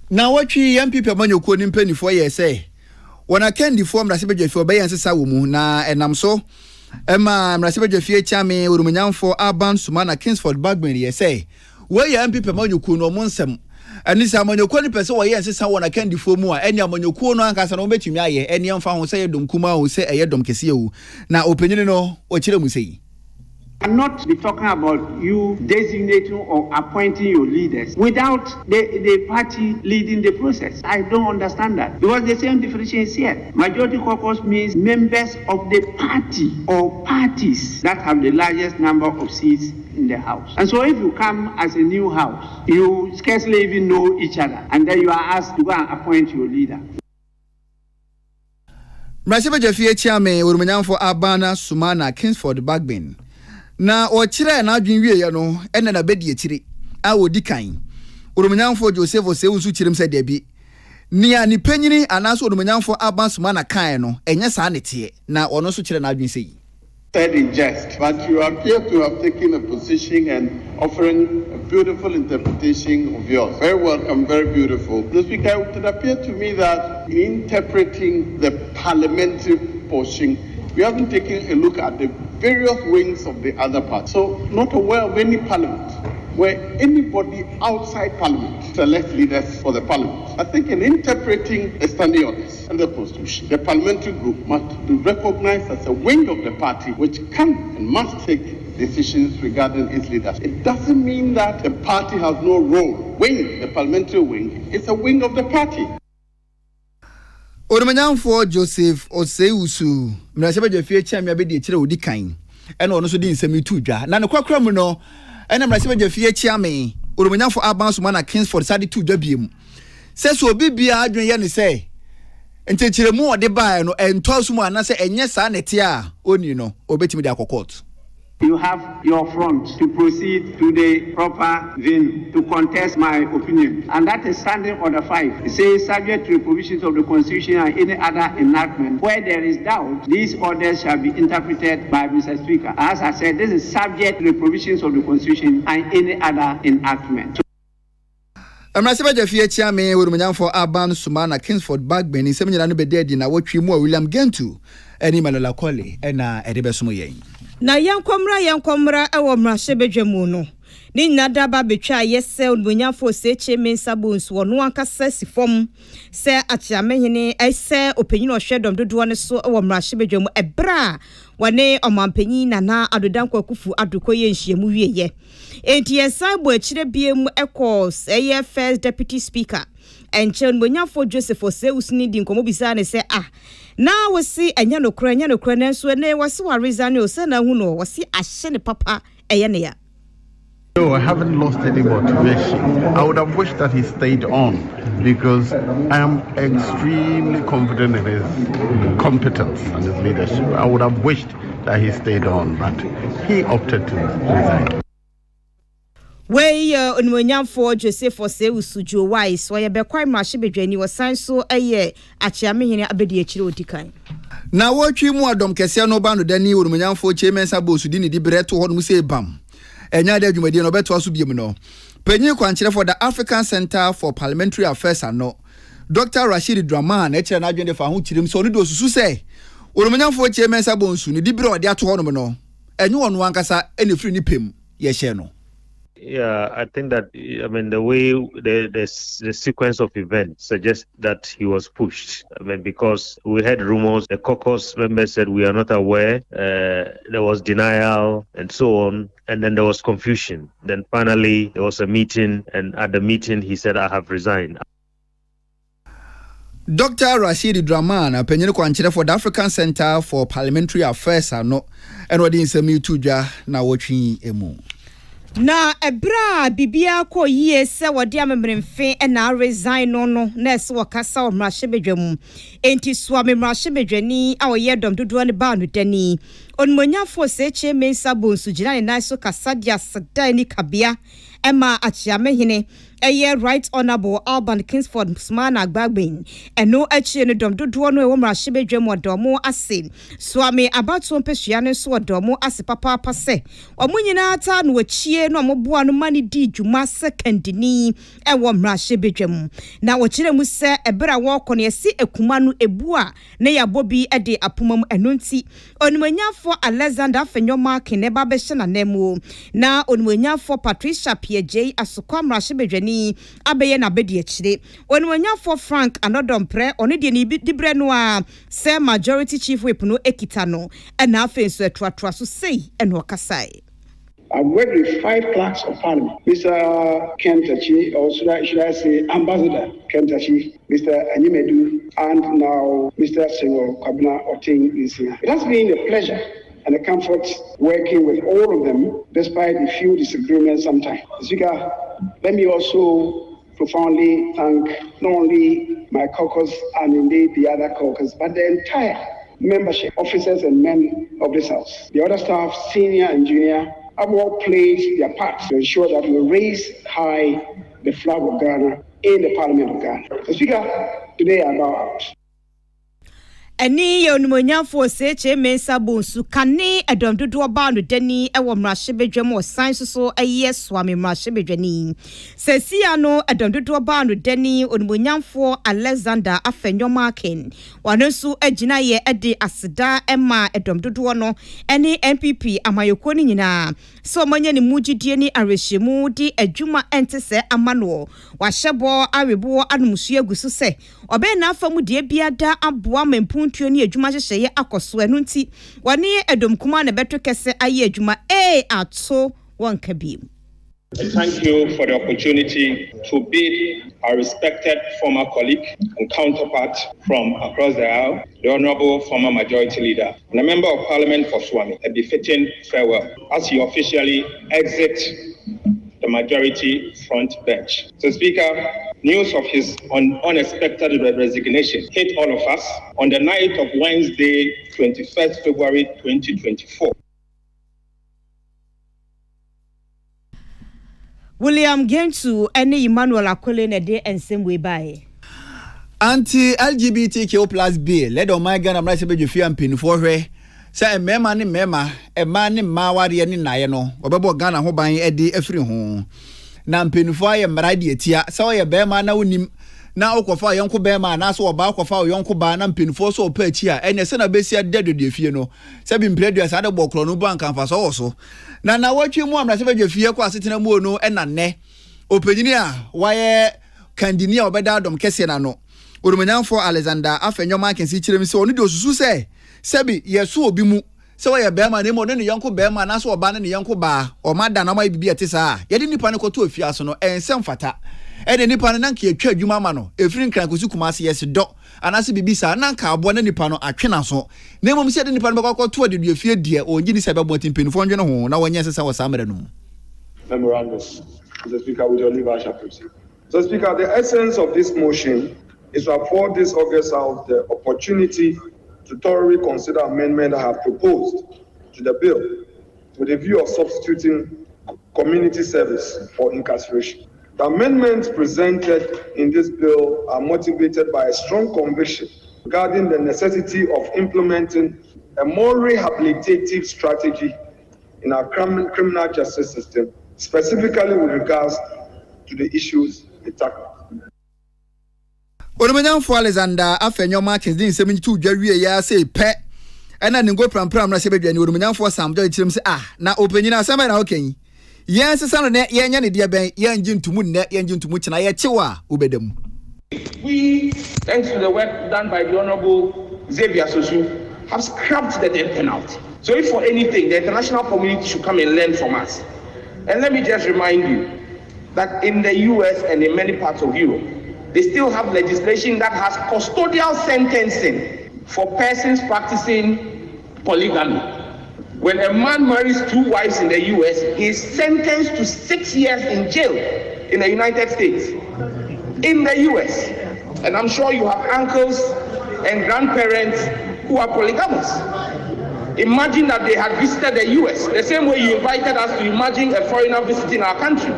Na watwi MPP amanyokuo ni mpanifo ye say wona kendi form na sebedwafi obeyan sesa wo mu na enam so ema mrasebedwafi chame urumanyamfo Aban Sumana Kingsford Bagman ye say we ya MPP amanyokuo no monsem anisa amanyokuo ni pese wo ye sesa wona kendi form mu a eni amanyokuo no ankasa no betumi aye eni amfa ho say dom kuma ho say eye dom kese wu na openyini no o kire mu sei. I'm not be talking about you designating or appointing your leaders without the party leading the process. I don't understand that. Because the same differentiation is here. Majority caucus means members of the party or parties that have the largest number of seats in the house. And so if you come as a new house, you scarcely even know each other. And then you are asked to go and appoint your leader. Mrasebedwafi chairman urumanyamfo Abana Sumana Kingsford Bagman. Na ochire na adwen wie ye no ene na bedi etire a wodi kan urumanyamfo Joseph Osewusu chirim se debi nia ni panyini anaso urumanyamfo Abansuma na kan no enye sa nete na ono so chire na adwen sei. Said in jest, but you appear to have taken a position and offering a beautiful interpretation of yours. Very welcome, very beautiful. The Speaker, it would appear to me that in interpreting the parliamentary portion, we haven't taken a look at the various wings of the other part. So, not aware of any parliament where anybody outside parliament selects leaders for the parliament. I think in interpreting the standing orders and the constitution, the parliamentary group must be recognized as a wing of the party which can and must take decisions regarding its leaders. It doesn't mean that the party has no role. The parliamentary wing, is a wing of the party. Urumanyamfo Joseph Osewusu mrasebedwafi chame abedi etire odi kan ena ono so di nsemi tudwa na ne kwakra mu no ena mrasebedwafi chame urumanyamfo Abansuma na Kingsford sadi tudwa biem se obi bia adwen ye ne se enchechire mu ode bae no entosu mu anase enye sa nete a oni no obetimi de akokot. You have your front to proceed to the proper venue to contest my opinion. And that is standing order 5. It says, subject to the provisions of the Constitution and any other enactment. Where there is doubt, these orders shall be interpreted by Mr. Speaker. As I said, this is subject to the provisions of the Constitution and any other enactment. Mrasebedwafi chame urumanyamfo Abansuma na Kingsford Bagman ni semnyina no bededi na wotwi mu William Gentu eni Malola Kole ena edebesumo yen. Na yankomra ewo mrasebedwamu no ni nada ba betwa yese onbonyafo se Mensa Bonsu wono akasa sifom se achiamenyene ese opanyino hwedom dodo ne so ewo mrasebedwamu ebra wane omampanyi nana adodanko akufu adokoye nhyiamu wieye enti yesabo akire biem ekos eye first deputy speaker enche onbonyafo Joseph Osewusu ni di nkomo bisa ne se na wasi anya nokra nenso ne wasi wa reason o se na hu no wasi ahye ne papa eye ne ya. No, I haven't lost any motivation. I would have wished that he stayed on because I am extremely confident in his competence and his leadership. I would have wished that he stayed on, but he opted to resign. Wey onwanyamfo Joseph Osewusu Wise wa be kwai mrashebedwani wasan so eye achiamehene abedi akire odikan. Na wotwi mu adom kese no ba no dani onwanyamfo Mensa Bonsu di ne di breto ho no se bam. Enya de adwumadi no beto aso biem no. Panyin kwankire for the African Center for Parliamentary Affairs ano. Dr. Rashid Draman e kire na adwende fa ho kirim so no do susu se. Onwanyamfo Mensa Bonsu ne di bre ode ato ho no no. Enye wonu ankasa ene firi ni pem ye hye no. Yeah, I think that, I mean, the way the sequence of events suggests that he was pushed. I mean, because we had rumors, the caucus members said we are not aware, there was denial and so on, and then there was confusion. Then finally there was a meeting, and at the meeting he said, I have resigned. Dr. Rashid Draman, a penny kwanchire for the African Center for Parliamentary Affairs, and what in semi tuja na watching emu. Na ebra bibia ko yie se wode amemremfe na resign no na se wakasa o mrahebedwam enti so amemrahebedwani a oye dom dodo ne ba no dani onmonyafo se che mensa bonsu gina ne nai so kasadia sada ni kabia Emma Achiamehine, Right Honorable Alban Kingsford Smana Gbagbin, and no Achi and Dom Duano Rashibe Dremo Domo Asin, Swami Abato Peshiane so Domo Asi Papa Passe, or Muninata no Chie no Mobuano Mani di Juma second ni, and one Rashibe Dremo. Now what Chile say a better walk on your see a Kumanu Ebua, Nea Bobby a de Apumum Enunti, on Munya for Alexander Fenyoma Kineba Beshana Nemo, now on Munya for Patricia J Asukwam Rashibedwani abeye na bedi echire onwanya for Frank Anodompre onidi ni dibre no a say majority chief whip no ekita no and afen so etwatwa so sei and wakasai. I've worked with 5 clerks of parliament. Mr. Kentachi, or should I say Ambassador Kentachi, Mr. Anyimedu, and now Mr. Sengo Kwabena Oting is here. It has been a pleasure and a comfort working with all of them, despite a few disagreements sometimes. Speaker, let me also profoundly thank not only my caucus and indeed the other caucus, but the entire membership, officers and men of this House. The other staff, senior and junior, have all played their part to ensure that we raise high the flag of Ghana in the Parliament of Ghana. So, Speaker, today I bow out. Eni yonmonya for seche mensa bonsu kane edom dodo ba no dani e wo mrahebedwam o science so swami mrahebedwani sesia no edom dodo ba no dani onmonya for Alexander Afenyoma Ken wanosu agina ye ede aseda ema edom dodo no eni MPP amayoko ni nyina so manya ni mugidie ni arehemu di adwuma entese amano wahebo awebo anumusu agusu se obe na afamu die biada aboa mempuntuo ni adwuma hyehye akoso enu nti wani edom kuma na beto kese aye adwuma ato wonka bi. Thank you for the opportunity to bid our respected former colleague and counterpart from across the aisle, the Honorable former Majority Leader and a Member of Parliament for Swami, a befitting farewell as he officially exits the Majority front bench. So, Speaker, news of his unexpected resignation hit all of us on the night of Wednesday, 21st February 2024. William Gentu ene Emmanuel Akole na de ensem we bae. Anti-LGBTQ plus bill led on my Ghana mra sebe dwefia mpinfo hwe say mema ne mema ema ne ma ware ne naye no obebo Ghana ho ban edi afiri ho na mpinfo aye mra de etia say oye bema na wonim na okofa yonko bema na so oba okofa yonko ba na mpinfo so opa echi a ene se na besia dedo de fie no se bi mpredua sa de bokro no ban kan fa so wo so na watwi mu amra sebe dwefie kwa asetena mu no ena ne opanyini a waye kandini a obeda dom kese na no Urumenyanfo Alexander Afenyoma Kensi chirem se oni de osusu se sebi yeso obi mu se wo ye bema na mo ne yonko bema na so oba ne yonko ba o mada na ma bibi etisa ye de nipa ne koto afia so no ensem fata e de nipa ne nanka etwa adwuma ma no efiri nkran kosi kuma se yes do anase bibi sa nanka abo ne nipa no atwena so na mom se de nipa ne koto de afia die o ngi ni se be botin penfo ndwe no ho na wonye sesa wo samere no memorandum. Mr. Speaker, with your leave I shall proceed. So, Speaker, the essence of this motion is to afford this August House the opportunity to thoroughly consider amendments I have proposed to the bill with a view of substituting community service for incarceration. The amendments presented in this bill are motivated by a strong conviction regarding the necessity of implementing a more rehabilitative strategy in our criminal justice system, specifically with regards to the issues it tackles. Orumenyanfo Alexander Afenyoma Kensi nsem ntu dwawie ya say pe ena ningo prampram na sebedwa ni orumenyanfo Sam Joy chirem say na opanyina asema na okenyi Yes, son, yan dear Ben, yan Jim to Moon, yan Jim to Muchina, Chewa, Ubedem. We, thanks to the work done by the Honorable Xavier Sosu, have scrapped the death penalty. So if for anything, the international community should come and learn from us. And let me just remind you that in the US and in many parts of Europe, they still have legislation that has custodial sentencing for persons practicing polygamy. When a man marries 2 wives in the US, he is sentenced to 6 years in jail in the United States. In the US. And I'm sure you have uncles and grandparents who are polygamous. Imagine that they had visited the US, the same way you invited us to imagine a foreigner visiting our country.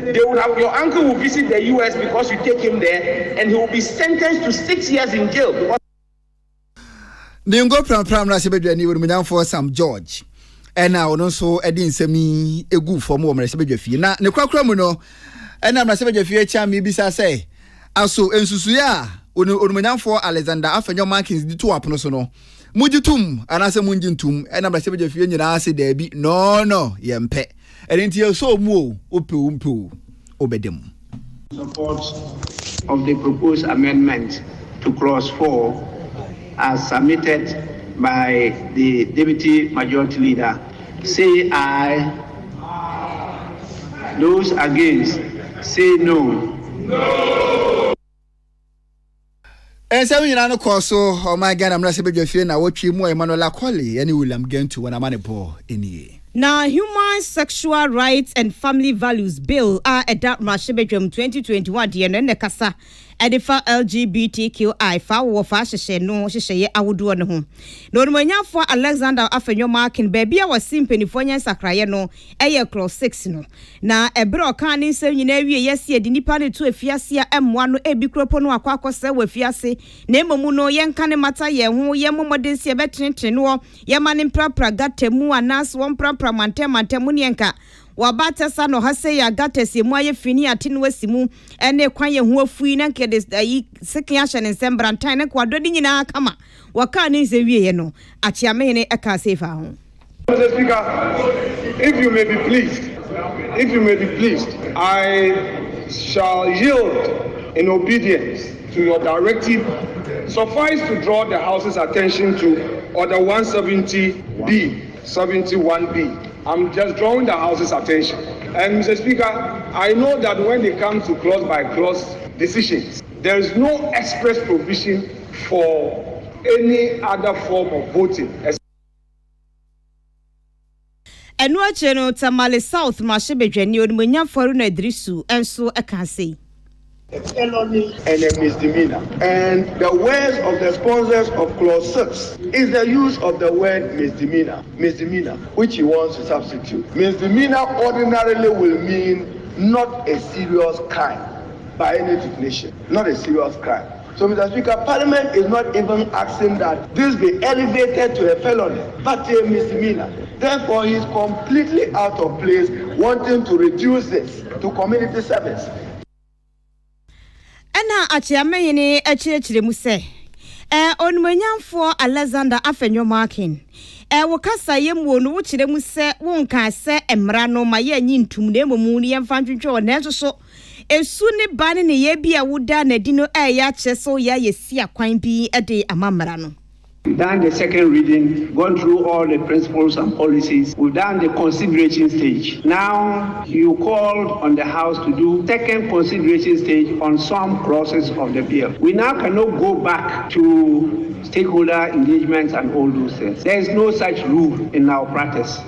They will have, your uncle will visit the US because you take him there, and he will be sentenced to 6 years in jail. Ningo pram na sebedwa ni wonu for Sam George. Ena ono so edin semi egu for mo sebedwa fie na ne kwakra mu no ena na sebedwa fie cha mi bisa say aso ensusu ya onu for Alexander Afenyo Markins di to apono so no mujitum anase munjintum ena na sebedwa fie nyina ase da bi no yempe enti so mu ope obedem. Support of the proposed amendment to clause 4 as submitted by the Deputy Majority Leader, say aye. Those against, say no. No. And so, you know, oh my God, I'm not saying you now what you more Emmanuel Akoli, any William Gentu when I'm on a ball in here. Now, Human Sexual Rights and Family Values Bill are a dark Mashebejum 2021 DNN Kasa. Edifa LGBTQI fa wo fa hyehyɛ no hyehyɛ awodo no ho no manya for Alexander Afenyo Markin baby a wasi mpanifo nya sakraye no eye cross 6 no na ebre oka ne nsem nyina wie yesi edi nipa ne to afiase a emmoa no ebi kropo no akwakosa wa afiase na emomu no yenka ne mata ye ho ye momodensi ebetrentre no ye ma ne mprapra gatemu anas wo mprapra mantemu ne yenka wabata sano hase ya gatesi mwaye fini atinu wesimu ene kwanye huwa fui na kede sekin asha nsembrantai na kwa dodi nyina kama waka ni nse wiye no achiamene eka sefa ho. Mr. Speaker, if you may be pleased, I shall yield in obedience to your directive. Suffice to draw the House's attention to Order 170B, 71B. I'm just drawing the House's attention. And Mr. Speaker, I know that when it comes to clause-by-clause decisions, there is no express provision for any other form of voting. Enwa cheno Tamale South Mashebejeni Onmunya Foru na Idrisu enso eka sei. A felony and a misdemeanor. And the words of the sponsors of clause 6 is the use of the word misdemeanor, which he wants to substitute. Misdemeanor ordinarily will mean not a serious crime by any definition, not a serious crime. So, Mr. Speaker, Parliament is not even asking that this be elevated to a felony, but a misdemeanor. Therefore, he is completely out of place wanting to reduce this to community service. Ena achiamene echirechire mu se onmanyamfo Alexander Afenyo Markin wokasa yemu no wo chire mu se wonka se emra no maye nyi ntum na emomu ne yemfa ntwetwe o na so esu ne ba ne ye bia woda na di no ya cheso ya yesi akwan bi de amamra no. We've done the second reading, gone through all the principles and policies. We've done the consideration stage. Now you called on the House to do second consideration stage on some clauses of the bill. We now cannot go back to stakeholder engagements and all those things. There is no such rule in our practice.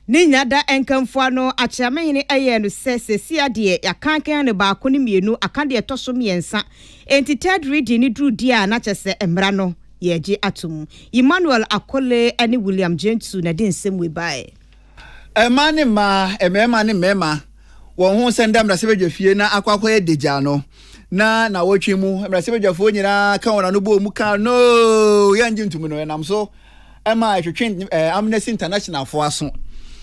Ninya da enkamfuano achiamene no sesi ade yakankan ne ba ko ne mienu akade etoso miensa enti third reading ni dru dia na chese emra no yeji atum Emmanuel Akole ani William Gentu na den sem we bae emane ma mema wo hu sendam da sebedwa fie na akwakwa edeja no na wotwe mu emra sebedwa fo nyira ka wona no bo mu ka no yanji ntum no enam so ema atwetwe Amnesty International fo aso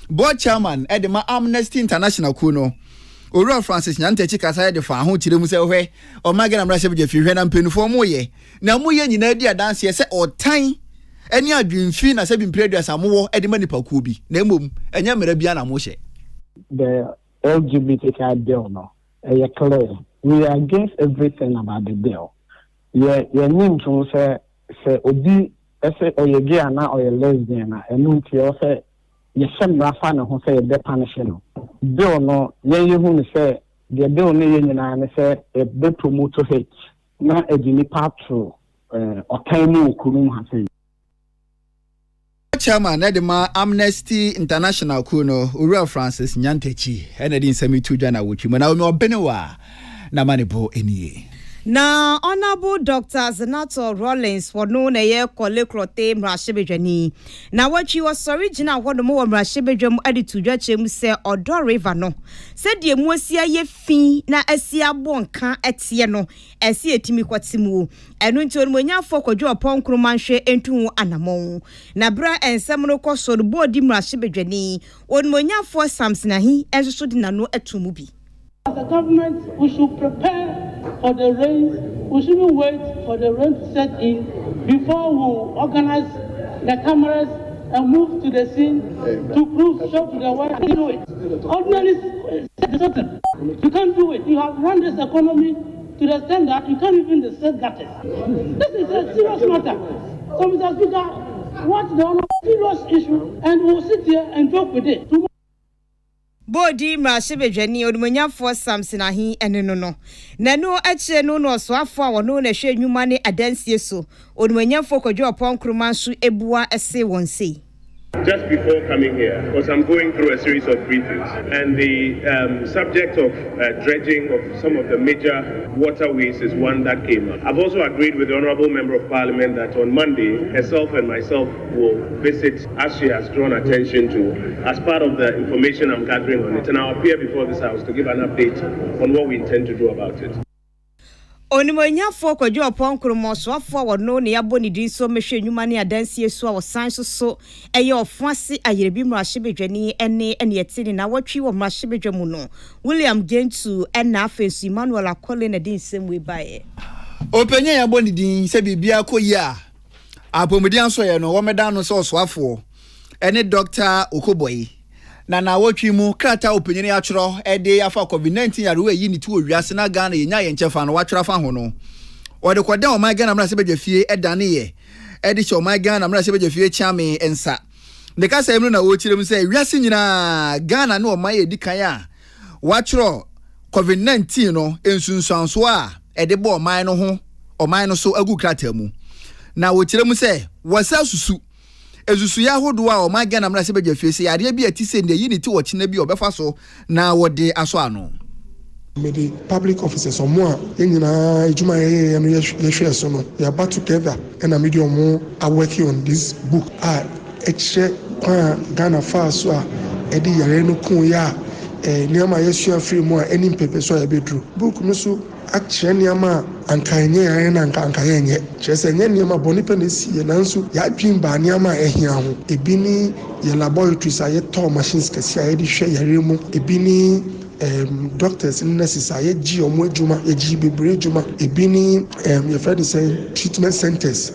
board chairman edema Amnesty International ku no Oro Francis Nyantechi kasa de fa ho kire mu se hwe o magana mra se bje fi hwe na mpenufo mo ye na mo ye nyina di adanse ye se otan eni adwinfi na se bi mpredua samowo edema nipa ku bi na emom enya mra bia na mo hye the LGBTQI bill no clear. We are against everything about the bill. Need to say obi say or you gay or you lesbian and no say you send Rafa who say they punish no bill no who say the bill no say they promote hate na edini patro or tiny kurum has Chairman Edema Amnesty International Kuno Uriel Francis Nyantechi Enedin Semitu Jana Wuchi Mana Omo Benewa na manibo eniye. Na Honorable Dr. Zenato Rollins for no na ye kole krote mrashebejani na wachi was original hodo mo mrashebejam editu dwachem se Odo River no se de mu asia ye fin na asia bonka etie no esi etimi kwatimu enu nti onmonya fo kwadwo opon kromanhwe entu anamon na bra ensem no koso do bodi mrashebejani onmonya fo Samson ahi enso di nano atumu bi. As a government, we should prepare for the rain. We shouldn't wait for the rain to set in before we organize the cameras and move to the scene to show to the world. You do it. Ordinarily, you can't do it. You have run this economy to the extent that you can't even set gutters. This is a serious matter. So, Mr. Speaker, what's the serious issue? And we'll sit here and joke with it. Bodi mrashebejani odumanyafo Samson ahi eneno no nanu ache no no so afo a wono na hwe nwuma ne adansie so odumanyafo kwadwo opon kromansu ebua ese wonse. Just before coming here, because I'm going through a series of briefings, and the subject of dredging of some of the major waterways is one that came up. I've also agreed with the Honourable Member of Parliament that on Monday, herself and myself will visit, as she has drawn attention to, as part of the information I'm gathering on it, and I'll appear before this House to give an update on what we intend to do about it. Onimonyafo kwadwo opon kromoso afo wono ne yabo ni din so mehwe nwuma ne adansie so a wosan so eye ofuase ayerebi mrashebedwani ene yetini na watwi wo mrashebedwamu no William Gentu ena afensu Emmanuel Akole na din semwe bae Openye yabo ni din se bibia koyi a apomudi so ye no wo meda no so afo ene Dr. Okoboyi na watwi mu krata openyere achro ede afa COVID-19 yarewa yi ni tu owiase na Ghana yenya ye nchefa no wachra fa ho no ode kwada o Ghana mra se bedwafie edane ye ede che o Ghana mra se bedwafie chiame ensa de ka se mu na wo chirem se wiase nyina Ghana na o man ye dikan a wachro COVID-19 no ensunsuanso a ede bo o man no ho o man no so agu krata mu na wo chirem se wasa susu ezusu ya hodo a o Ghana mra se bedwafie se yare bi atise ne yi ni ti wo china bi obefa so na wode aso ano me the public officers or more nyina ejuma ye no ye share so no we are back together and a medium are working on this book eche Ghana fa so a edi yare no kun ya niama ye share free more any paper so ya bedru book no so actually niama ankanye yare na ankaye nye chese nye niama bonipe ne si nanso ya dwin ba niama ehia ho ebi ni ye laboratories aye to machines kesi aye di hwe yare mu ebi ni doctors and nurses aye gi omo adwuma ye gi bebre adwuma ebi ni ye friend say treatment centers.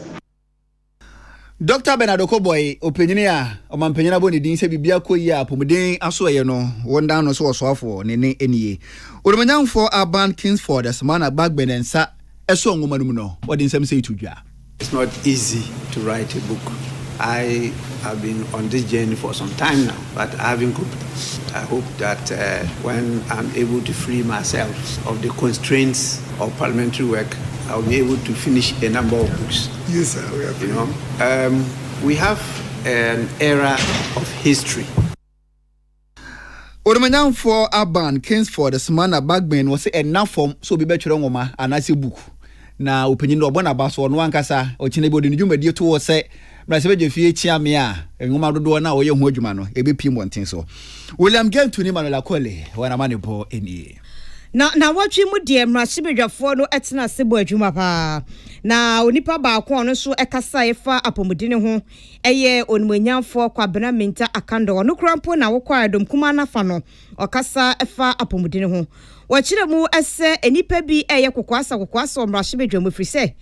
Dr. Bernard Okoboyi openyini a omampenyina bo ni din se bibia koyi a pomuden aso ye no wonda no so afo ne eniye odumanyamfo Aban Kingsford Asmana Bagbenensa eso ngoma num no wodi nsem se itudwa. It's not easy to write a book. I have been on this journey for some time now, but I haven't coped. I hope that when I'm able to free myself of the constraints of parliamentary work, I'll be able to finish a number of books. Yes, sir. We have an era of history. Odumanyamfo Aban Kingsford Asmana Bagben was enough form so be betre ngoma anase book. Na openyin do bona baso no ankasa o chine bodi ndwumadi to wo se mrase bedwafie chiame a ngoma dodo na wo ye ho adwuma no ebepi monten so William Gentu ni Emmanuel Akole wana manipo eni na watwi mu de mrashebedwafo no etena sebo adwuma pa na onipa ba ko no so ekasa efa apomudine ho eye onimanyamfo Kwabena Minta Akando no krampo na wo kwa adom kuma na fa no okasa efa apomudine ho wachire mu ese enipa bi eye kokwasa mrashebedwamu firi se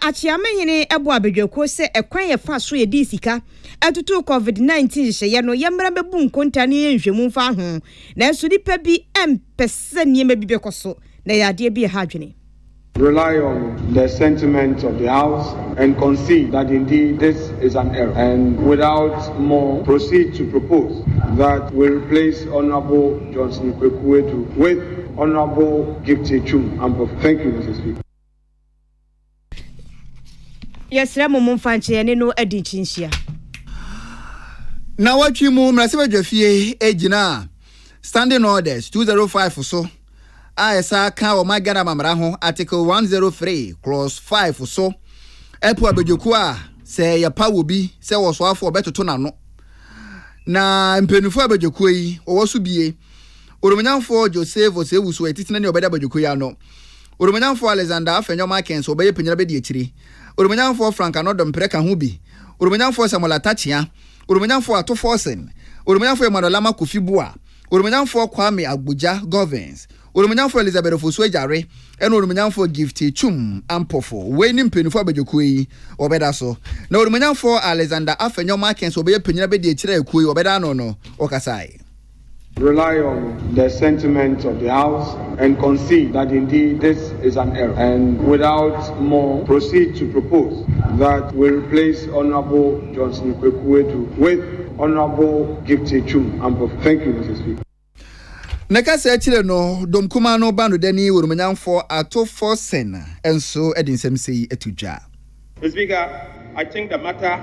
achiame hene ebo abedwako se ekwan ye fa so ye di sika atutu COVID-19 hye no yemra bebu nkonta ne nhwemu fa ho na so nipa bi empese niema bi bekoso na yade bi ha dwene. Rely on the sentiment of the House and concede that indeed this is an error. And without more, proceed to propose that we replace Honorable Johnson Kwekuedu with Honorable Gifty Chum Ampof. Thank you, Mr. Speaker. Yes, Ramon Fanche and no Edinchinsia. Now what you move, Masiva Jeffie, Ejina, standing orders 205 or so. I saw cow my Ghana Mamraho, Article 103, Clause 5 or so. Epo Abejokua, say your power will be, say was one for better tonano. Na Mpenufu Abejokui, or was to be Urumanyan for Joseph or say was waiting in your better Abejokuyano. Urumanyan for Alexander, Fenyo Markens, obey Penabedi. Urumanyan for Frank and Odom Preka Hubi. Urumanyan for Samola Tachia. Urumanyan for Ato Forsen. Urumanyan for Manolama Kufibua. Urumanyan for Kwame Abuja Governs. Urumanyan for Elizabeth Fuswejare, and Urumanyan for Gifty Chum Ampofo, Wayne Penufo Bejokui, or Bedaso. No Urumanyan for Alexander Afenyo Markens, obey Penabedi Kui, or Bedano, or Kasai. Rely on the sentiment of the House and concede that indeed this is an error. And without more, proceed to propose that we replace Honorable Johnson Kwekuedu with Honorable Gifty Chum Ampof. Thank you, Mr. Speaker. Neka se chile no dom kuma no bando deni Urumanyan for Ato Forsen and so Edin Semsei etuja. Mr. Speaker, I think the matter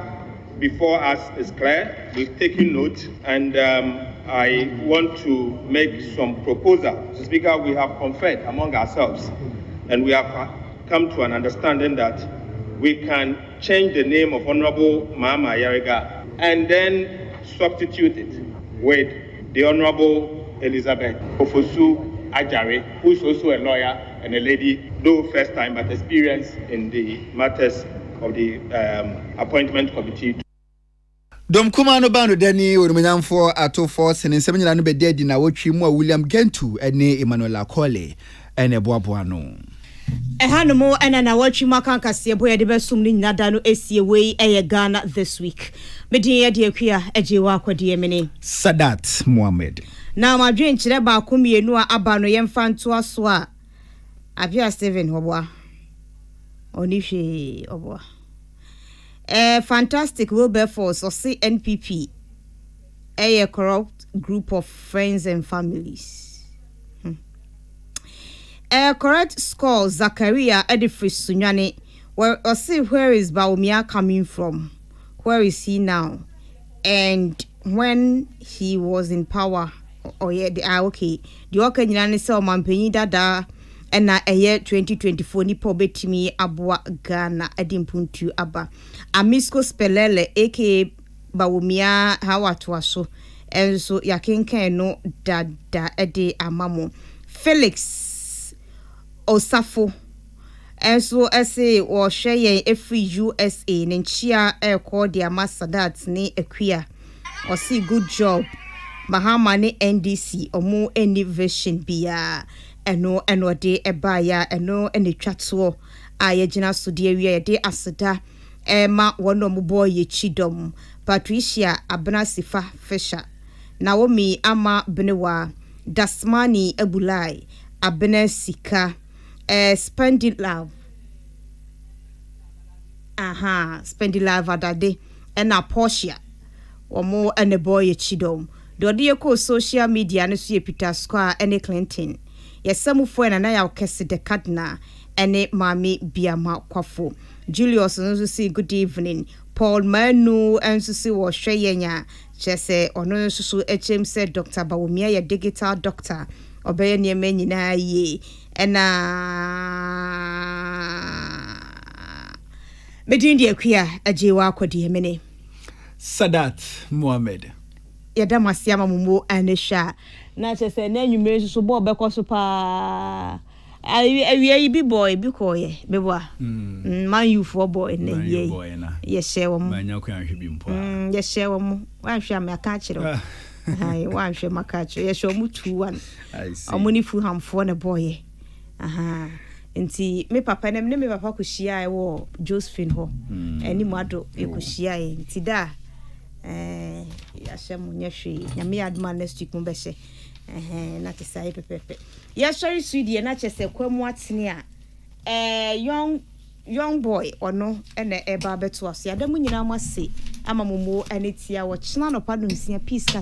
before us is clear. We've taken note, and I want to make some proposal. Mr. Speaker, we have conferred among ourselves, and we have come to an understanding that we can change the name of Honorable Mama Yarega and then substitute it with the Honorable Elizabeth Ofosu Ajare, who is also a lawyer and a lady, though first time, but experienced in the matters of the appointment committee. Dom Kumano Bando Deni, Urumanyan for Ato Force, and in 7 years be dead in our Chimo, William Gentu, and Emmanuel Akole, and a Boabuano. A Hanamo and an Awachi Makanka Siaboya de Besumni Nadano Esiaway, a Ghana this week. Media dear Kia, Ejiwako dear Mini. Sadat Mohammed. Now my dream Chileba Kumi Nua Abano Yemfan to Aswa. Abia Steven Hobwa. Onishi Obwa. A fantastic Wilberforce or CNPP. A corrupt group of friends and families. A correct score Zakaria Edifris Sunyani. Where is Baumia coming from? Where is he now? And when he was in power, okay. The Oka Nani saw Mampenyi Dada and na year 2024 ni pobetimi abwa Ghana adimpuntu aba. Amisco Spelele aka Baumia Hawatwaso. And so yakenke no dada ede amamo. Felix Osafo. And so I say or share every USA Nenchia air called the Masadat ne equia or see good job. Mahama ne NDC or more any version bia and no de ebaya and no any chatso ayajina sudia de asada Emma one no boy ye chidom Patricia Abnasifa Fisher Naomi Ama Benewa Dasmani Ebulai Abene Sika Spending Love. Spending Love adade and a Portia or more and a boy chidom. Dodia ko social media no so Peter Square and Clinton. Yes, some friend and I are kese de Kadna and Mami Biama Kwafo. Julius no say good evening. Paul Manu and so say was shayenya. Chese ono so HM said Dr. Bawumia ya digital doctor. Obey near many na ye. And Medindi Akia, a Jewa Kodi Mene Sadat Mohammed. Yadama Siama Mumo and a sha. Nature said, Then you may so bob because of I be boy, be coy, be wa. Man, you for boy, nay, yes, share one. Yes, share one. Why shall my catcher? I want share my catcher. Yes, show me 2-1. I'm money for him for a boy. Nti me papa nem ne me papa ko hia e wo Josephine ho ani mado e ko hia e nti da yɛahyɛ mo nyɛ hwee nyame adoma next week mo bɛhyɛ na te sɛ pepepe yɛsɔre studio na kyɛ sɛ kwamu atene a young boy ono ene eba beto aso yada mu nyina mo ase ama momo ane tia wo kyena no pa no nsia peace